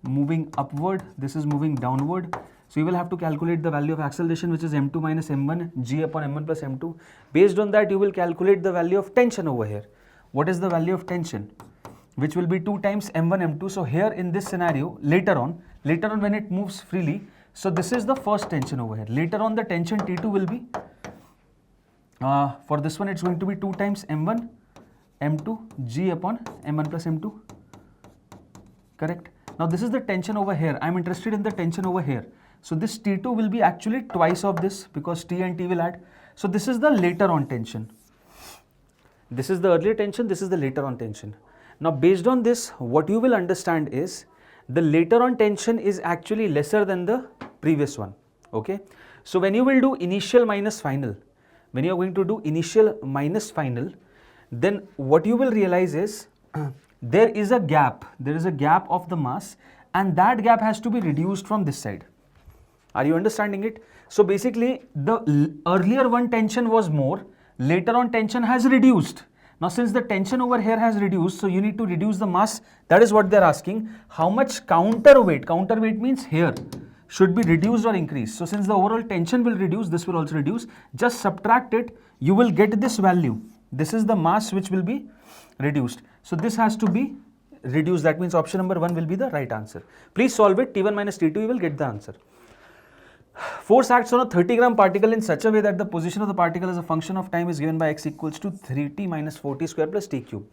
moving upward, this is moving downward. So you will have to calculate the value of acceleration, which is m2 minus m1 g upon m1 plus m2. Based on that, you will calculate the value of tension over here. What is the value of tension? Which will be 2 times m1 m2. So here in this scenario, later on when it moves freely, so this is the first tension over here. Later on the tension T2 will be, for this one it's going to be 2 times m1 m2 g upon m1 plus m2. Correct? Now this is the tension over here. I am interested in the tension over here. So this T2 will be actually twice of this, because T and T will add. So this is the later on tension. This is the earlier tension, this is the later on tension. Now based on this, what you will understand is the later on tension is actually lesser than the previous one. Okay. So when you will do initial minus final, when you are going to do initial minus final, then what you will realize is there is a gap of the mass, and that gap has to be reduced from this side. Are you understanding it? So basically the earlier one tension was more, later on tension has reduced. Now since the tension over here has reduced, so you need to reduce the mass. That is what they are asking. How much counterweight means here, should be reduced or increased. So since the overall tension will reduce, this will also reduce. Just subtract it, you will get this value. This is the mass which will be reduced. So this has to be reduced. That means option number 1 will be the right answer. Please solve it. T1 minus T2, you will get the answer. Force acts on a 30-gram particle in such a way that the position of the particle as a function of time is given by x equals to 3t minus 4t square plus t cube.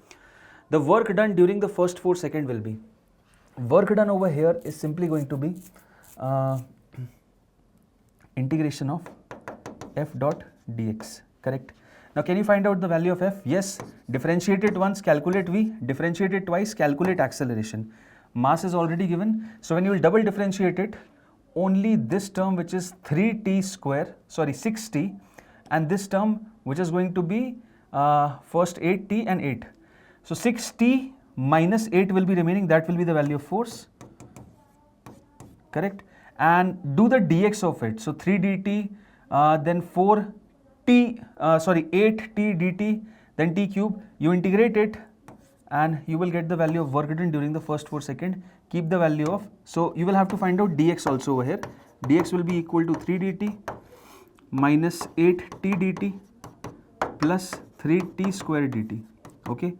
The work done during the first 4 seconds will be, work done over here is simply going to be integration of f dot dx, correct? Now can you find out the value of f? Yes, differentiate it once, calculate v, differentiate it twice, calculate acceleration. Mass is already given, so when you will double differentiate it, only this term which is 3t square, sorry 6t, and this term which is going to be first 8t and 8. So 6t minus 8 will be remaining, that will be the value of force, correct? And do the dx of it. So 3 dt, then 8t dt, then t cube. You integrate it and you will get the value of work done during the first 4 seconds. Keep the value of, so you will have to find out dx also over here. Dx will be equal to 3 dt minus 8t dt plus 3t square dt, okay?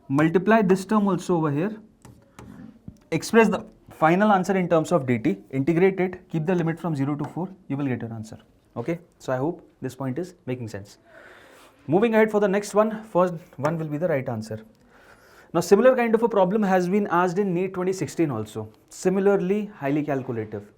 Multiply this term also over here. Express the final answer in terms of dt, integrate it, keep the limit from 0 to 4, you will get your answer, okay? So I hope this point is making sense. Moving ahead for the next one, first one will be the right answer. Now similar kind of a problem has been asked in NEET 2016 also, similarly highly calculative.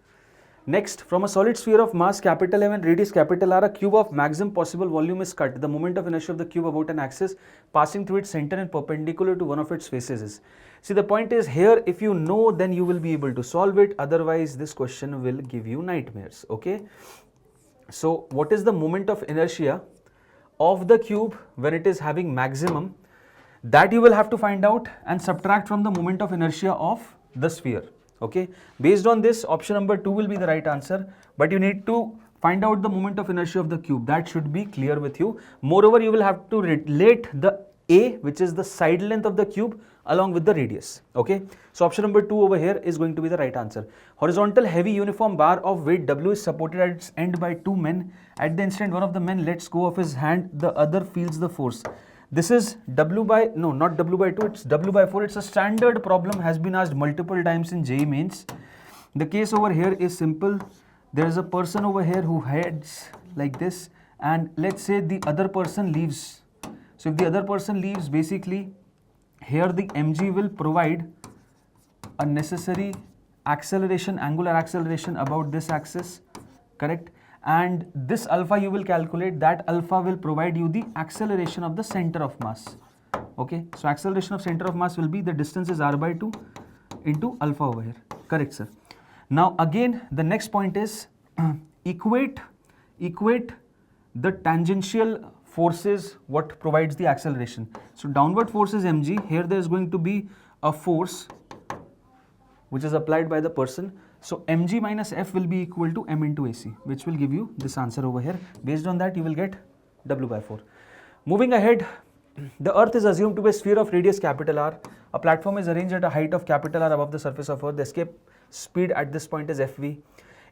Next, from a solid sphere of mass capital M and radius capital R, a cube of maximum possible volume is cut. The moment of inertia of the cube about an axis passing through its center and perpendicular to one of its faces is. See, the point is here, if you know, then you will be able to solve it. Otherwise, this question will give you nightmares, okay? So what is the moment of inertia of the cube when it is having maximum? That you will have to find out and subtract from the moment of inertia of the sphere, okay? Based on this, option number 2 will be the right answer, but you need to find out the moment of inertia of the cube. That should be clear with you. Moreover, you will have to relate the A, which is the side length of the cube, along with the radius, okay? So option number 2 over here is going to be the right answer. Horizontal heavy uniform bar of weight W is supported at its end by 2 men. At the instant one of the men lets go of his hand, the other feels the force. This is W by, no, not W by 2, it's W by 4. It's a standard problem, has been asked multiple times in JEE Mains. The case over here is simple. There is a person over here who heads like this, and let's say the other person leaves. So if the other person leaves, basically here the mg will provide a necessary acceleration, angular acceleration about this axis, correct? And this alpha you will calculate, that alpha will provide you the acceleration of the center of mass, okay? So acceleration of center of mass will be, the distance is r by 2 into alpha over here, correct sir? Now again the next point is equate the tangential forces what provides the acceleration. So downward force is mg, here there is going to be a force which is applied by the person. So mg minus f will be equal to m into ac, which will give you this answer over here. Based on that you will get W by 4. Moving ahead, the earth is assumed to be a sphere of radius capital R. A platform is arranged at a height of capital R above the surface of earth. The escape speed at this point is fv.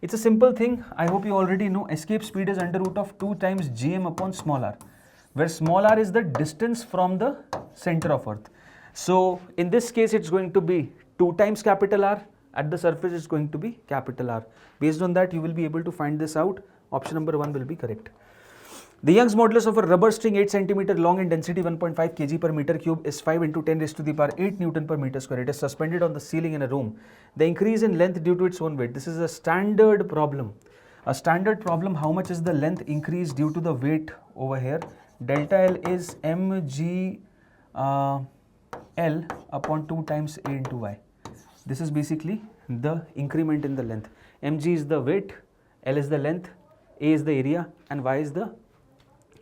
It's a simple thing, I hope you already know. Escape speed is under root of 2 times gm upon small r, where small r is the distance from the center of earth. So in this case it's going to be 2 times capital R. At the surface it's going to be capital R. Based on that you will be able to find this out. Option number 1 will be correct. The Young's modulus of a rubber string 8 cm long and density 1.5 kg per meter cube is 5 into 10 raised to the power 8 Newton per meter square. It is suspended on the ceiling in a room. The increase in length due to its own weight. This is a standard problem. A standard problem, how much is the length increase due to the weight over here? Delta L is mg L upon 2 times A into Y. This is basically the increment in the length. Mg is the weight, L is the length, A is the area, and Y is the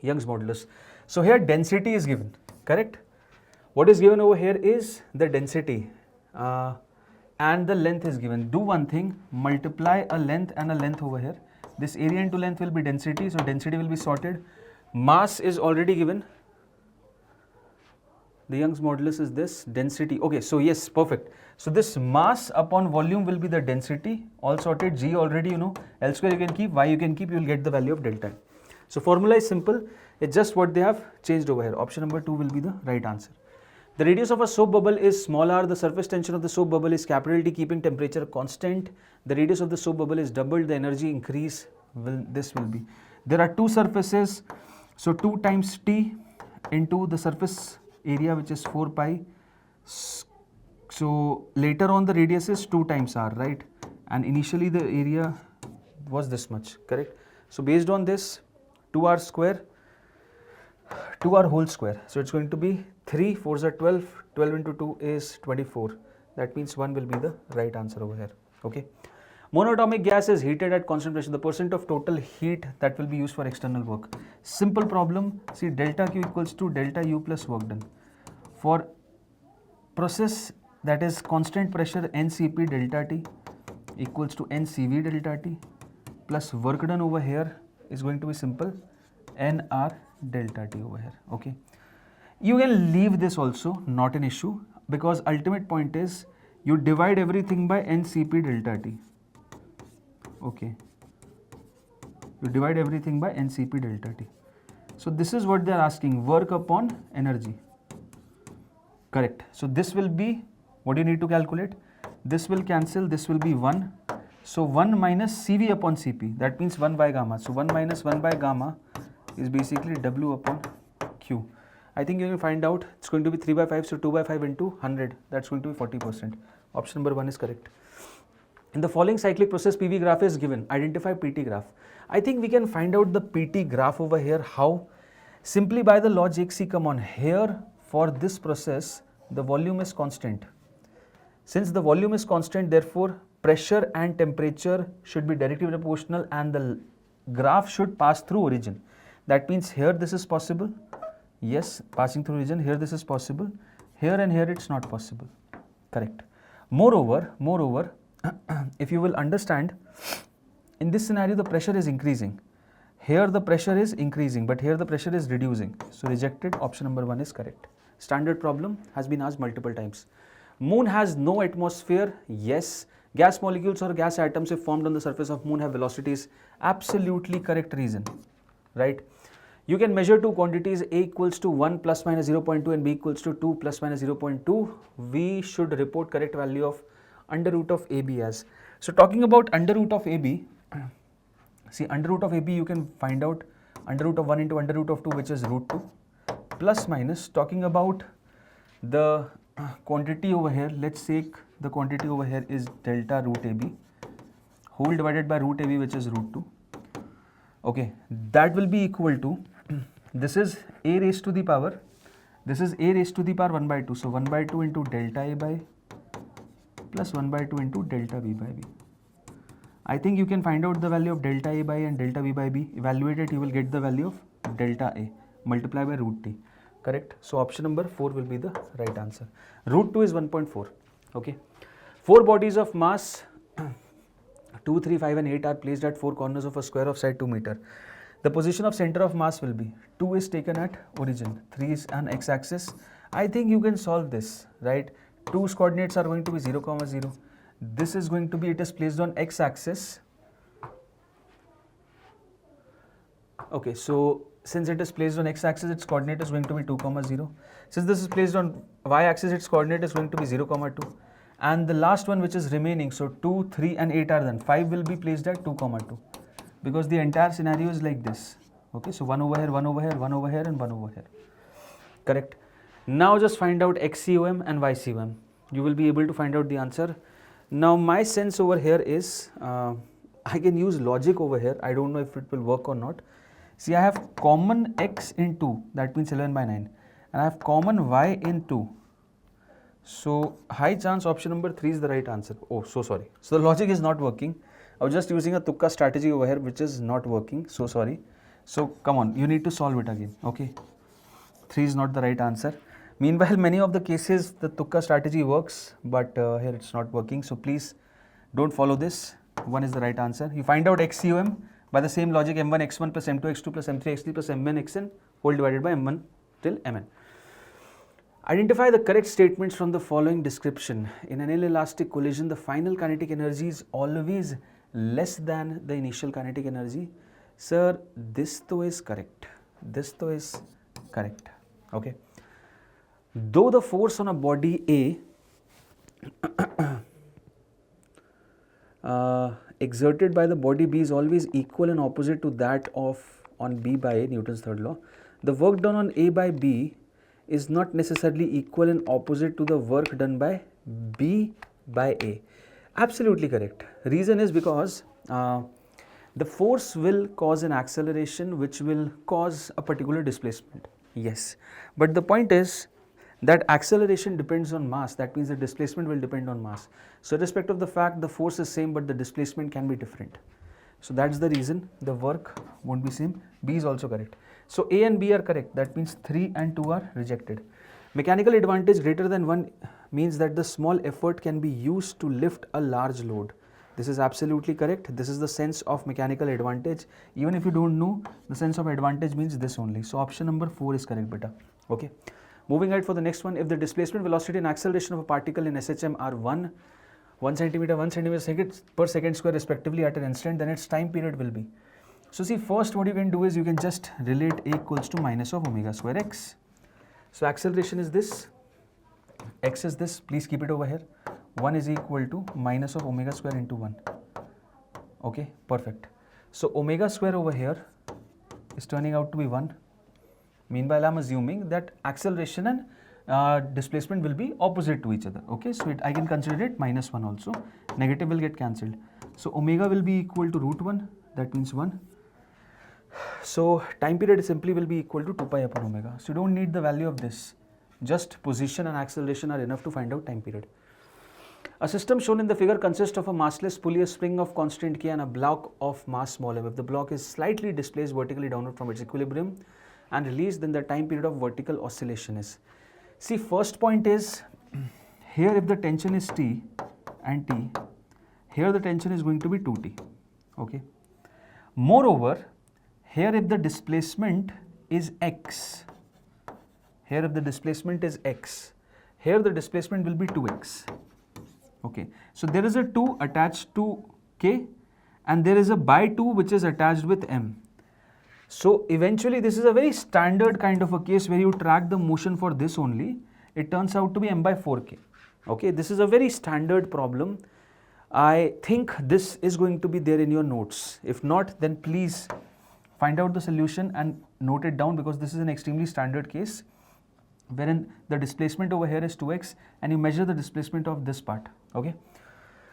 Young's modulus. So here density is given, correct? What is given over here is the density and the length is given. Do one thing, multiply a length and a length over here. This area into length will be density, so density will be sorted. Mass is already given. The Young's modulus is this, density. Okay, so yes, perfect. So this mass upon volume will be the density, all sorted. G already you know, L square you can keep, Y you can keep, you will get the value of delta. So formula is simple, it's just what they have changed over here. Option number 2 will be the right answer. The radius of a soap bubble is small r. The surface tension of the soap bubble is capital T, keeping temperature constant. The radius of the soap bubble is doubled. The energy increase this will be. There are two surfaces, so 2 times T into the surface area, which is 4 pi. So later on the radius is 2 times r, right? And initially the area was this much, correct? So based on this, 2r square, 2r whole square. So it's going to be 3, 4s are 12, 12 into 2 is 24. That means 1 will be the right answer over here, okay? Monatomic gas is heated at constant pressure. The percent of total heat that will be used for external work. Simple problem, see delta Q equals to delta U plus work done. For process that is constant pressure, NCP delta T equals to NCV delta T plus work done over here is going to be simple, NR delta T over here, okay? You can leave this also, not an issue, because ultimate point is you divide everything by NCP delta T, okay? You divide everything by NCP delta T. So this is what they are asking, work upon energy, correct? So this will be, what you need to calculate? This will cancel, this will be 1. So 1 minus CV upon CP, that means 1 by gamma. So 1 minus 1 by gamma is basically W upon Q. I think you will find out it's going to be 3 by 5, so 2 by 5 into 100, that's going to be 40%. Option number 1 is correct. In the following cyclic process, PV graph is given. Identify PT graph. I think we can find out the PT graph over here. How? Simply by the logic. See, come on, here for this process, the volume is constant. Since the volume is constant, therefore, pressure and temperature should be directly proportional and the graph should pass through origin. That means here this is possible. Yes, passing through origin. Here this is possible. Here and here it's not possible. Correct. Moreover, if you will understand, in this scenario the pressure is increasing. Here the pressure is increasing, but here the pressure is reducing. So rejected. Option number 1 is correct. Standard problem has been asked multiple times. Moon has no atmosphere. Yes. Gas molecules or gas atoms if formed on the surface of moon have velocities. Absolutely correct reason, right? You can measure two quantities, A equals to 1 plus minus 0.2 and B equals to 2 plus minus 0.2. We should report correct value of under root of AB as. So talking about under root of AB, see under root of AB you can find out under root of 1 into under root of 2, which is root 2, plus minus, talking about the quantity over here, let's take the quantity over here is delta root AB whole divided by root AB, which is root 2. Okay, that will be equal to, this is A raised to the power, this is A raised to the power 1 by 2. So 1 by 2 into delta A by plus 1 by 2 into delta B by B. I think you can find out the value of delta A by and delta B by B. Evaluate it, you will get the value of delta A multiplied by root T. Correct? So option number 4 will be the right answer. Root 2 is 1.4. Okay. 4 bodies of mass 2, 3, 5 and 8 are placed at 4 corners of a square of side 2 meter. The position of center of mass will be 2 is taken at origin, 3 is on x-axis. I think you can solve this, right? 2's coordinates are going to be 0, 0. This is going to be, it is placed on x-axis. Okay, so since it is placed on x-axis, its coordinate is going to be 2, 0. Since this is placed on y-axis, its coordinate is going to be 0, 2. And the last one which is remaining, so 2, 3 and 8 are done. 5 will be placed at 2, 2. Because the entire scenario is like this. Okay, so 1 over here, 1 over here, 1 over here and 1 over here. Correct. Now just find out XCOM and YCOM. You will be able to find out the answer. Now my sense over here is, I can use logic over here. I don't know if it will work or not. See, I have common x in 2, that means 11 by 9. And I have common y in 2. So high chance option number 3 is the right answer. Oh, so sorry. So the logic is not working. I was just using a tukka strategy over here, which is not working. So sorry. So come on, you need to solve it again. Okay. 3 is not the right answer. Meanwhile, many of the cases the tukka strategy works, but here it's not working. So please don't follow this. 1 is the right answer. You find out XCOM by the same logic, m1 x1 plus m2 x2 plus m3 x3 plus mn xn whole divided by m1 till mn. Identify the correct statements from the following description. In an inelastic collision, the final kinetic energy is always less than the initial kinetic energy. Sir, this though is correct. This though is correct. Okay. though the force on a body A exerted by the body B is always equal and opposite to that of on B by A, Newton's third law, the work done on A by B is not necessarily equal and opposite to the work done by B by A. Absolutely correct. Reason is because the force will cause an acceleration which will cause a particular displacement. Yes, but the point is that acceleration depends on mass. That means the displacement will depend on mass. So irrespective of the fact the force is same but the displacement can be different. So that's the reason the work won't be same. B is also correct. So A and B are correct. That means 3 and 2 are rejected. Mechanical advantage greater than 1 means that the small effort can be used to lift a large load. This is absolutely correct. This is the sense of mechanical advantage. Even if you don't know, the sense of advantage means this only. So option number 4 is correct, beta. Okay. Moving ahead for the next one, if the displacement, velocity and acceleration of a particle in SHM are 1 centimeter, 1 centimeter per second square respectively at an instant, then its time period will be. So see, first what you can do is you can just relate A equals to minus of omega square x. So acceleration is this, x is this, please keep it over here. 1 is equal to minus of omega square into 1. Okay, perfect. So omega square over here is turning out to be 1. Meanwhile, I am assuming that acceleration and displacement will be opposite to each other. Okay, so I can consider it minus 1 also. Negative will get cancelled. So omega will be equal to root 1. That means 1. So time period simply will be equal to 2 pi upon omega. So you don't need the value of this. Just position and acceleration are enough to find out time period. A system shown in the figure consists of a massless pulley, a spring of constant K and a block of mass small m. If the block is slightly displaced vertically downward from its equilibrium and released, then the time period of vertical oscillation is. See, first point is, here if the tension is T and T, here the tension is going to be 2T. Okay. Moreover, here if the displacement is X, here if the displacement is X, here the displacement will be 2X. Okay. So there is a 2 attached to K and there is a by 2 which is attached with M. So eventually this is a very standard kind of a case where you track the motion for this only. It turns out to be m by 4k. Okay, this is a very standard problem. I think this is going to be there in your notes. If not, then please find out the solution and note it down, because this is an extremely standard case wherein the displacement over here is 2x and you measure the displacement of this part. Okay.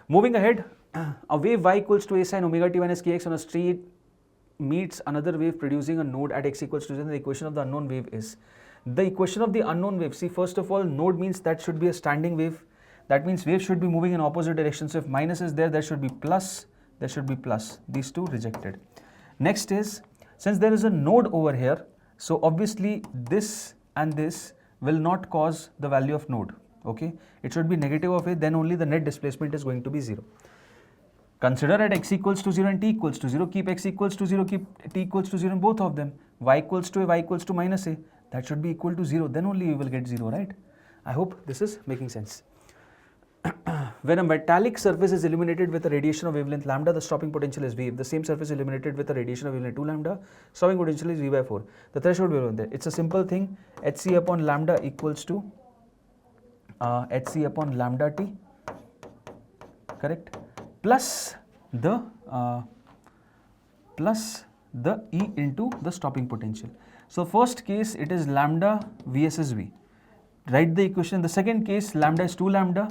Moving ahead, a wave y equals to a sin omega t minus kx on a street meets another wave producing a node at x equals to 0, the equation of the unknown wave is. The equation of the unknown wave, see, first of all, node means that should be a standing wave. That means wave should be moving in opposite direction. So if minus is there, there should be plus, there should be plus. These two rejected. Next is, since there is a node over here, so obviously this and this will not cause the value of node. Okay, it should be negative of a, then only the net displacement is going to be 0. Consider at x equals to 0 and t equals to 0, keep x equals to 0, keep t equals to 0 in both of them. Y equals to a, y equals to minus a, that should be equal to 0, then only you will get 0, right? I hope this is making sense. When a metallic surface is illuminated with a radiation of wavelength lambda, the stopping potential is V. If the same surface is illuminated with a radiation of wavelength 2 lambda, stopping potential is V by 4. The threshold will be there. It's a simple thing. Hc upon lambda equals to Hc upon lambda t, correct? Plus the E into the stopping potential. So first case it is lambda Vs is V. Write the equation. The second case lambda is 2 lambda,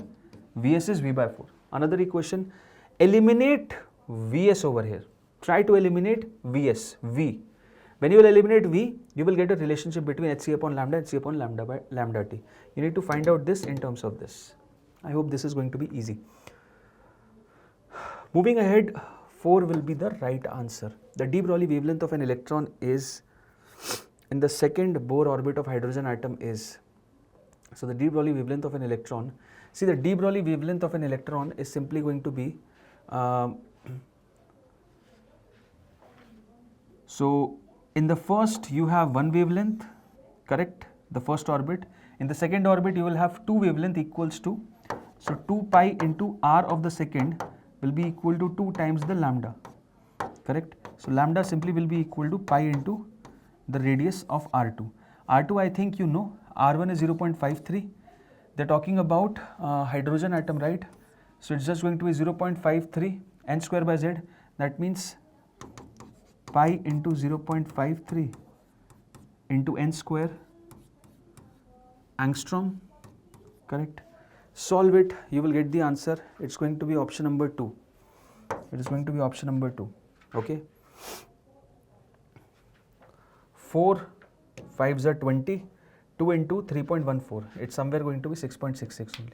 Vs is V by 4. Another equation, eliminate Vs over here. Try to eliminate Vs, V. When you will eliminate V, you will get a relationship between Hc upon lambda and Hc upon lambda by lambda t. You need to find out this in terms of this. I hope this is going to be easy. Moving ahead, 4 will be the right answer. The de Broglie wavelength of an electron is in the second Bohr orbit of hydrogen atom is. So the de Broglie wavelength of an electron, see, the de Broglie wavelength of an electron is simply going to be, so in the first you have one wavelength, correct, the first orbit. In the second orbit you will have two wavelength equals to, so 2 pi into r of the second will be equal to 2 times the lambda, correct. So lambda simply will be equal to pi into the radius of r2. R2 I think you know, R1 is 0.53. They're talking about hydrogen atom, right? So it's just going to be 0.53 n square by z. That means pi into 0.53 into n square angstrom, correct? Solve it, you will get the answer. It's going to be option number 2. It is going to be option number 2, okay? 4 5s are 20, 2 into 3.14. It's somewhere going to be 6.66 only.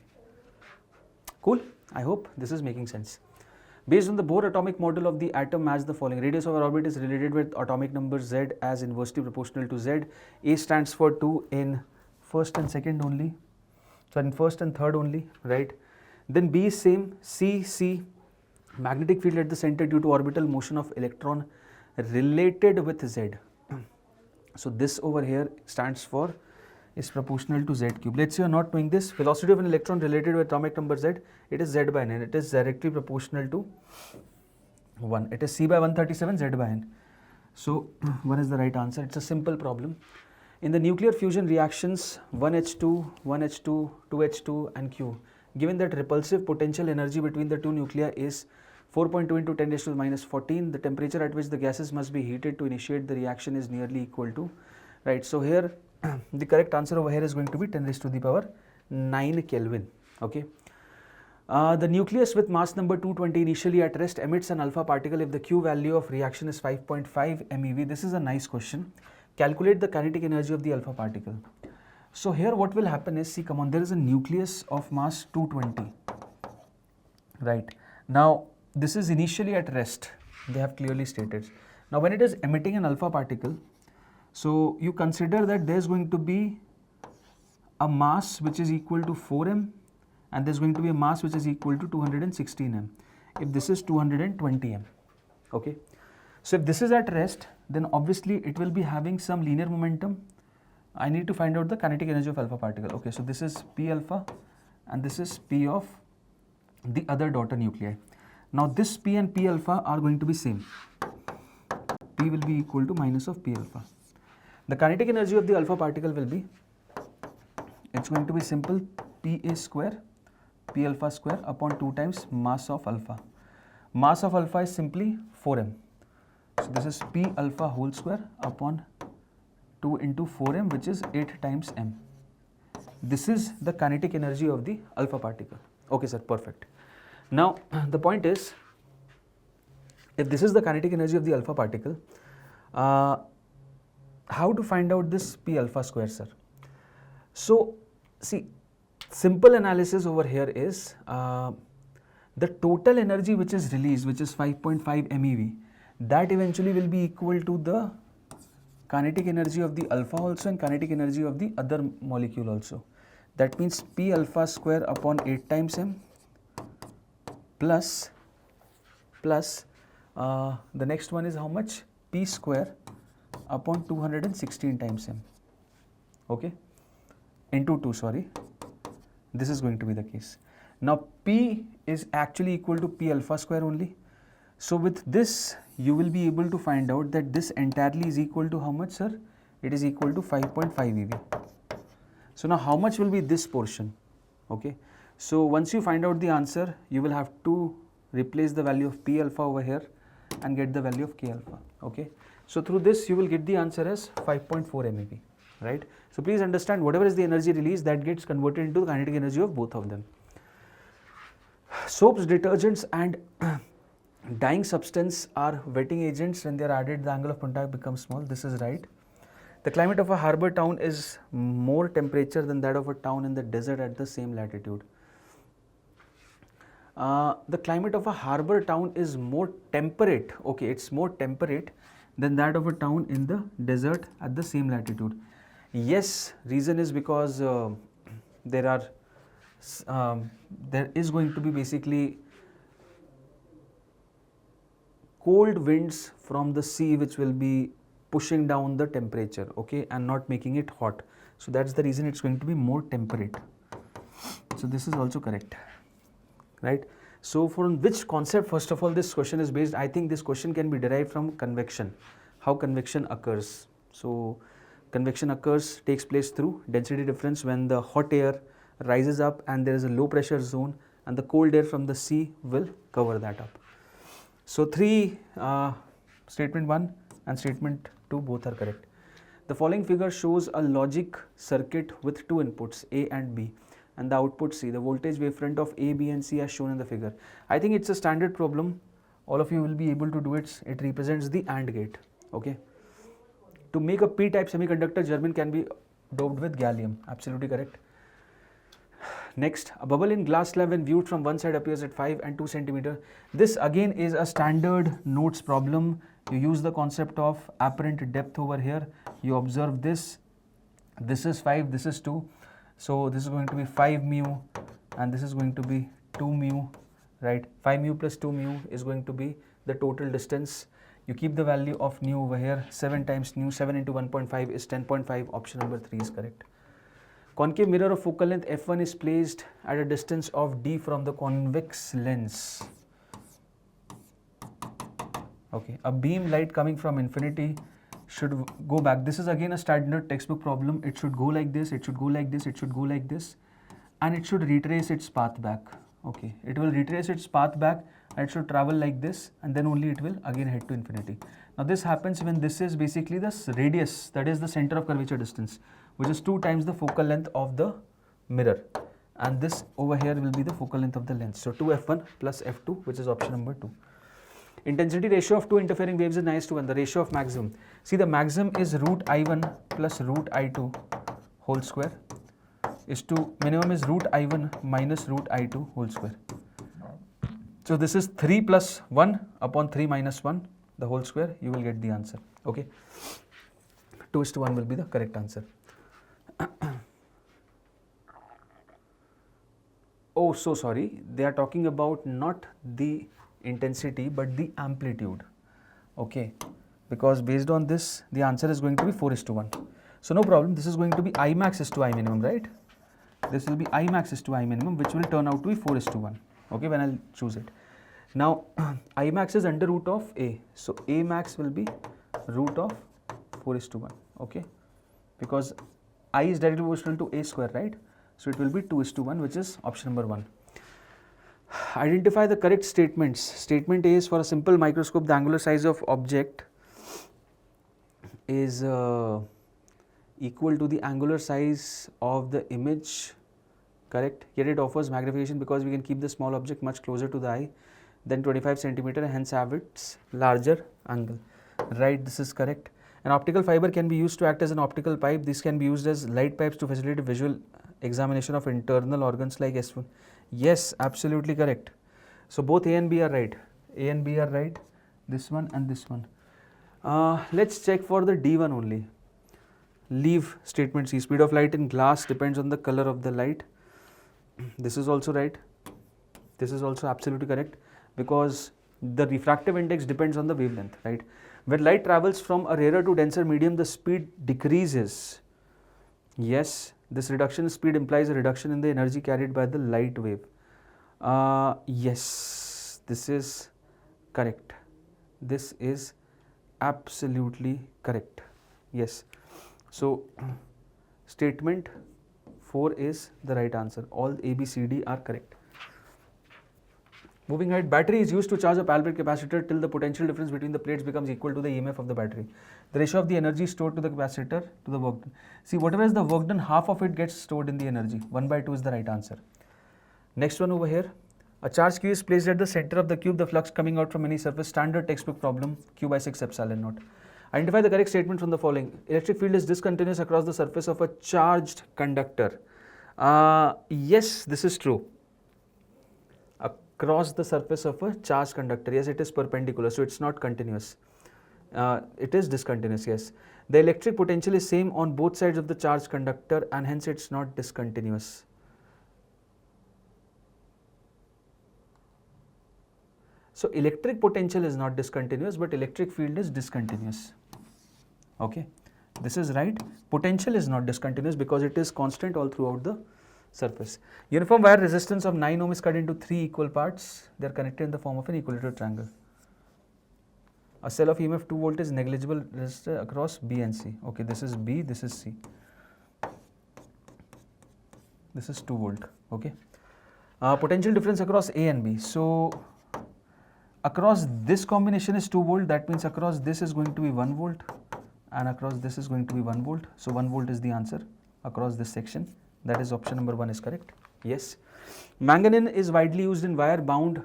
Cool? I hope this is making sense. Based on the Bohr atomic model of the atom, match the following. Radius of our orbit is related with atomic number z as inversely proportional to z. A stands for 2 in first and second only. So in first and third only, right? Then B is same. C, magnetic field at the center due to orbital motion of electron related with z. So this over here stands for is proportional to z cube. Let's say you are not knowing this. Velocity of an electron related with atomic number z, it is z by n. It is directly proportional to 1. It is c by 137, z by n. So 1 is the right answer. It's a simple problem. In the nuclear fusion reactions 1H2, 1H2, 2H2 and Q, given that repulsive potential energy between the two nuclei is 4.2 into 10 raised to the minus 14, the temperature at which the gases must be heated to initiate the reaction is nearly equal to, right? So here the correct answer over here is going to be 10 raised to the power 9 Kelvin, okay? The nucleus with mass number 220 initially at rest emits an alpha particle if the Q value of reaction is 5.5 MeV. This is a nice question. Calculate the kinetic energy of the alpha particle. So here what will happen is, see, come on, there is a nucleus of mass 220, right? Now this is initially at rest, they have clearly stated. Now when it is emitting an alpha particle, so you consider that there is going to be a mass which is equal to 4m and there is going to be a mass which is equal to 216m if this is 220m, okay? So if this is at rest, then obviously it will be having some linear momentum. I need to find out the kinetic energy of alpha particle. Okay, so this is P alpha and this is P of the other daughter nuclei. Now this P and P alpha are going to be same. P will be equal to minus of P alpha. The kinetic energy of the alpha particle will be, it's going to be simple, Pa square, P alpha square upon 2 times mass of alpha. Mass of alpha is simply 4m. So this is P alpha whole square upon 2 into 4m, which is 8 times m. This is the kinetic energy of the alpha particle. Okay sir, perfect. Now the point is, if this is the kinetic energy of the alpha particle, how to find out this P alpha square, sir? So see, simple analysis over here is the total energy which is released, which is 5.5 MeV, that eventually will be equal to the kinetic energy of the alpha also and kinetic energy of the other molecule also. That means P alpha square upon 8 times m plus the next one is how much? P square upon 216 times m, okay, into 2, sorry, this is going to be the case. Now P is actually equal to P alpha square only. So with this you will be able to find out that this entirely is equal to how much, sir? It is equal to 5.5 eV. So now how much will be this portion? Okay, so once you find out the answer, you will have to replace the value of P alpha over here and get the value of K alpha. Okay, so through this you will get the answer as 5.4 MeV, right? So please understand, whatever is the energy released, that gets converted into the kinetic energy of both of them. Soaps, detergents and dyeing substance are wetting agents. When they are added, the angle of contact becomes small. This is right. The climate of a harbour town is more temperature than that of a town in the desert at the same latitude. The climate of a harbour town is more temperate. Okay, it's more temperate than that of a town in the desert at the same latitude. Yes, reason is because there is going to be basically cold winds from the sea which will be pushing down the temperature, okay, and not making it hot. So that's the reason it's going to be more temperate. So this is also correct, right? So from which concept, first of all, this question is based? I think this question can be derived from convection, how convection occurs. So convection occurs, takes place through density difference when the hot air rises up and there is a low pressure zone, and the cold air from the sea will cover that up. So statement 1 and statement 2 both are correct. The following figure shows a logic circuit with two inputs A and B and the output C. The voltage wavefront of A, B and C as shown in the figure. I think it's a standard problem. All of you will be able to do it. It represents the AND gate. Okay. To make a p-type semiconductor, germanium can be doped with gallium. Absolutely correct. Next, a bubble in glass slab when viewed from one side appears at 5 and 2 centimeter. This again is a standard notes problem. You use the concept of apparent depth over here. You observe this. This is 5, this is 2. So this is going to be 5 mu and this is going to be 2 mu, right? 5 mu plus 2 mu is going to be the total distance. You keep the value of nu over here. 7 times nu, 7 into 1.5 is 10.5. Option number 3 is correct. Concave mirror of focal length f1 is placed at a distance of d from the convex lens. Okay, a beam light coming from infinity should go back. This is again a standard textbook problem. It should go like this, it should go like this, it should go like this, and it should retrace its path back. Okay, it will retrace its path back and it should travel like this, and then only it will again head to infinity. Now this happens when this is basically the radius, that is the center of curvature distance, which is 2 times the focal length of the mirror, and this over here will be the focal length of the lens. So 2f1 plus f2, which is option number 2. Intensity ratio of two interfering waves is nice to 1. The ratio of maximum. See, the maximum is root I1 plus root I2 whole square is to minimum is root I1 minus root I2 whole square. So this is 3 plus 1 upon 3 minus 1, the whole square. You will get the answer. Okay. 2:1 will be the correct answer. Oh, so sorry. They are talking about not the intensity but the amplitude. Okay, because based on this the answer is going to be 4:1. So no problem, this is going to be I max is to I minimum, right? This will be I max is to I minimum, which will turn out to be 4:1. Okay, when I'll choose it. Now I max is under root of A, so A max will be root of 4:1. Okay, because I is directly proportional to A square, right? So it will be 2:1, which is option number 1. Identify the correct statements. Statement A is for a simple microscope, the angular size of object is equal to the angular size of the image, correct? Yet it offers magnification because we can keep the small object much closer to the eye than 25 centimeter and hence have its larger angle, right? This is correct. An optical fiber can be used to act as an optical pipe. This can be used as light pipes to facilitate visual examination of internal organs like S1. Yes, absolutely correct. So both A and B are right. A and B are right. This one and this one. Let's check for the D one only. Leave statement C. Speed of light in glass depends on the color of the light. This is also right. This is also absolutely correct because the refractive index depends on the wavelength, right? When light travels from a rarer to denser medium, the speed decreases. Yes, this reduction in speed implies a reduction in the energy carried by the light wave. Yes, this is correct. This is absolutely correct. Yes. So, statement 4 is the right answer. All A, B, C, D are correct. Moving ahead, battery is used to charge a pallet capacitor till the potential difference between the plates becomes equal to the EMF of the battery. The ratio of the energy stored to the capacitor to the work done. See, whatever is the work done, half of it gets stored in the energy. 1/2 is the right answer. Next one over here. A charge Q is placed at the center of the cube. The flux coming out from any surface. Standard textbook problem. Q by 6 epsilon naught. Identify the correct statement from the following. Electric field is discontinuous across the surface of a charged conductor. Yes, this is true. Across the surface of a charged conductor. Yes, it is perpendicular, so it's not continuous. It is discontinuous, yes. The electric potential is same on both sides of the charged conductor and hence it's not discontinuous. So electric potential is not discontinuous, but electric field is discontinuous. Okay, this is right. Potential is not discontinuous because it is constant all throughout the surface. Uniform wire resistance of 9 ohm is cut into 3 equal parts. They are connected in the form of an equilateral triangle. A cell of EMF 2 volt is negligible resistor across B and C. Okay, this is B, this is C. This is 2 volt. Okay. Potential difference across A and B. So across this combination is 2 volt. That means across this is going to be 1 volt, and across this is going to be 1 volt. So 1 volt is the answer across this section. That is option number 1 is correct. Yes. Manganese is widely used in wire bound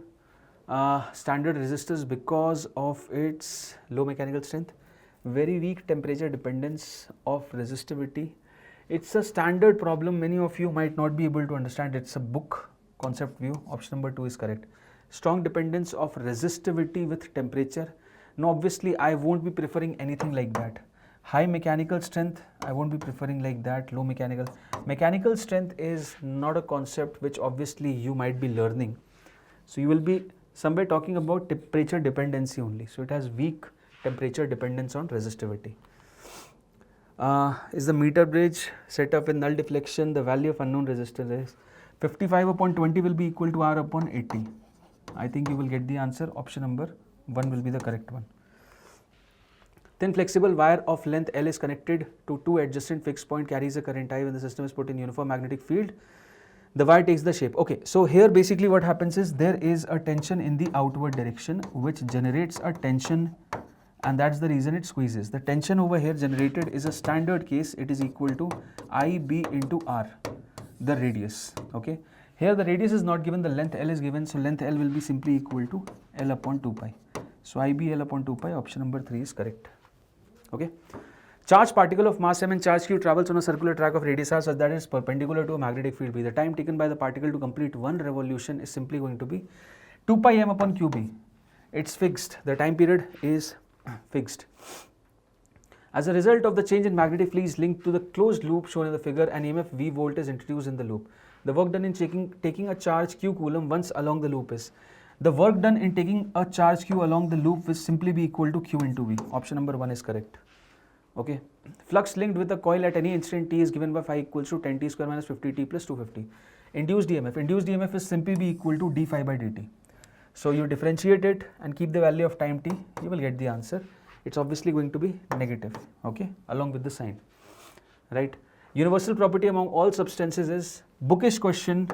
standard resistors because of its low mechanical strength, very weak temperature dependence of resistivity. It's a standard problem, many of you might not be able to understand. It's a book concept view. Option number 2 is correct. Strong dependence of resistivity with temperature. Now obviously I won't be preferring anything like that. High mechanical strength, I won't be preferring like that. Low mechanical strength is not a concept which obviously you might be learning. So you will be somewhere talking about temperature dependency only. So it has weak temperature dependence on resistivity. Is the meter bridge set up with null deflection? The value of unknown resistor is 55 upon 20 will be equal to R upon 80. I think you will get the answer. Option number 1 will be the correct one. Thin flexible wire of length L is connected to two adjacent fixed point, carries a current I when the system is put in uniform magnetic field. The wire takes the shape. Okay, so here basically what happens is there is a tension in the outward direction which generates a tension, and that's the reason it squeezes. The tension over here generated is a standard case. It is equal to IB into R, the radius. Okay, here the radius is not given, the length L is given, so length L will be simply equal to L upon 2 pi. So IB L upon 2 pi, option number 3 is correct. Okay. Charged particle of mass m and charge q travels on a circular track of radius r such that it is perpendicular to a magnetic field B. The time taken by the particle to complete one revolution is simply going to be 2 pi m upon qb. It's fixed. The time period is fixed. As a result of the change in magnetic field is linked to the closed loop shown in the figure, an EMF V volt is introduced in the loop. The work done in taking a charge q coulomb once along the loop is. The work done in taking a charge q along the loop will simply be equal to q into V. Option number 1 is correct. Okay. Flux linked with the coil at any instant t is given by phi equals to 10 t square minus 50 t plus 250. Induced EMF. Induced EMF is simply be equal to d phi by dt. So you differentiate it and keep the value of time t, you will get the answer. It's obviously going to be negative, okay, along with the sign, right? Universal property among all substances is bookish question.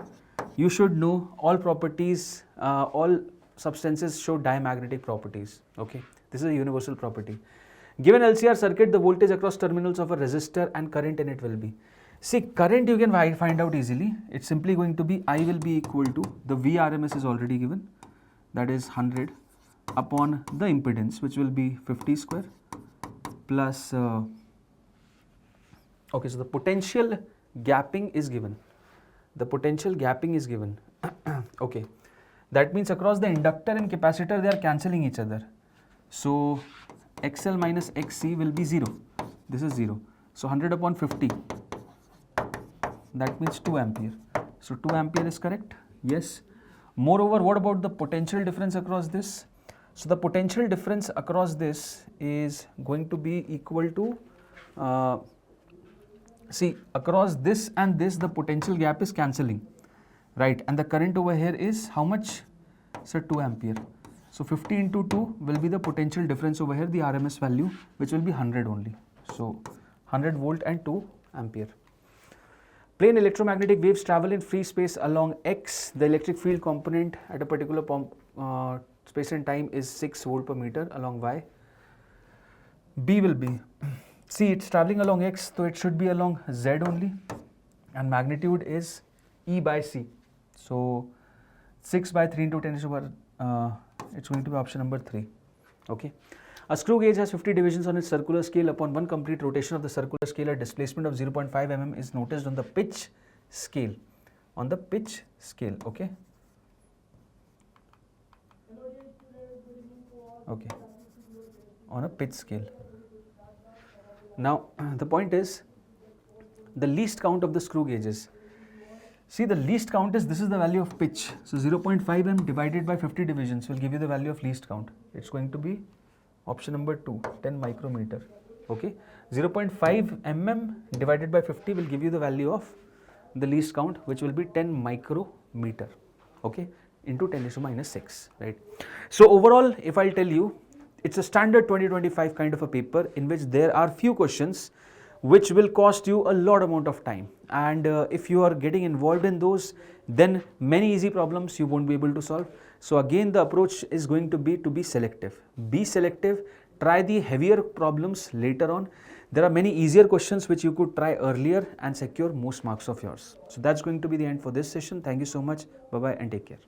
You should know all properties, all substances show diamagnetic properties, okay. This is a universal property. Given LCR circuit, the voltage across terminals of a resistor and current in it will be. See, current you can find out easily. It's simply going to be I will be equal to, the VRMS is already given, that is 100 upon the impedance, which will be 50 square plus, okay, so the potential gapping is given. The potential gapping is given. Okay, that means across the inductor and capacitor they are cancelling each other. So XL minus XC will be 0. This is 0. So 100 upon 50, that means 2 ampere. So 2 ampere is correct. Yes. Moreover, what about the potential difference across this? So the potential difference across this is going to be equal to, see, across this and this the potential gap is cancelling, right? And the current over here is how much? So 2 ampere. So 50 into 2 will be the potential difference over here, the RMS value, which will be 100 only. So 100 volt and 2 ampere. Plane electromagnetic waves travel in free space along X. The electric field component at a particular space and time is 6 volt per meter. Along Y, B will be, see, it's traveling along X, so it should be along Z only, and magnitude is E by C. So 6 by 3 into 10 is over, it's going to be option number 3. Okay. A screw gauge has 50 divisions on its circular scale. Upon one complete rotation of the circular scale, a displacement of 0.5 mm is noticed on the pitch scale. On the pitch scale, okay. Okay. On a pitch scale. Now, the point is the least count of the screw gauges. See, the least count is, this is the value of pitch. So 0.5 mm divided by 50 divisions will give you the value of least count. It's going to be option number 2, 10 micrometer. Okay. 0.5 mm divided by 50 will give you the value of the least count, which will be 10 micrometer. Okay. Into 10 to minus 6, right? So overall, if I'll tell you, it's a standard 2025 kind of a paper in which there are few questions which will cost you a lot amount of time, and if you are getting involved in those, then many easy problems you won't be able to solve. So again, the approach is going to be selective. Be selective, try the heavier problems later on. There are many easier questions which you could try earlier and secure most marks of yours. So that's going to be the end for this session. Thank you so much. Bye bye and take care.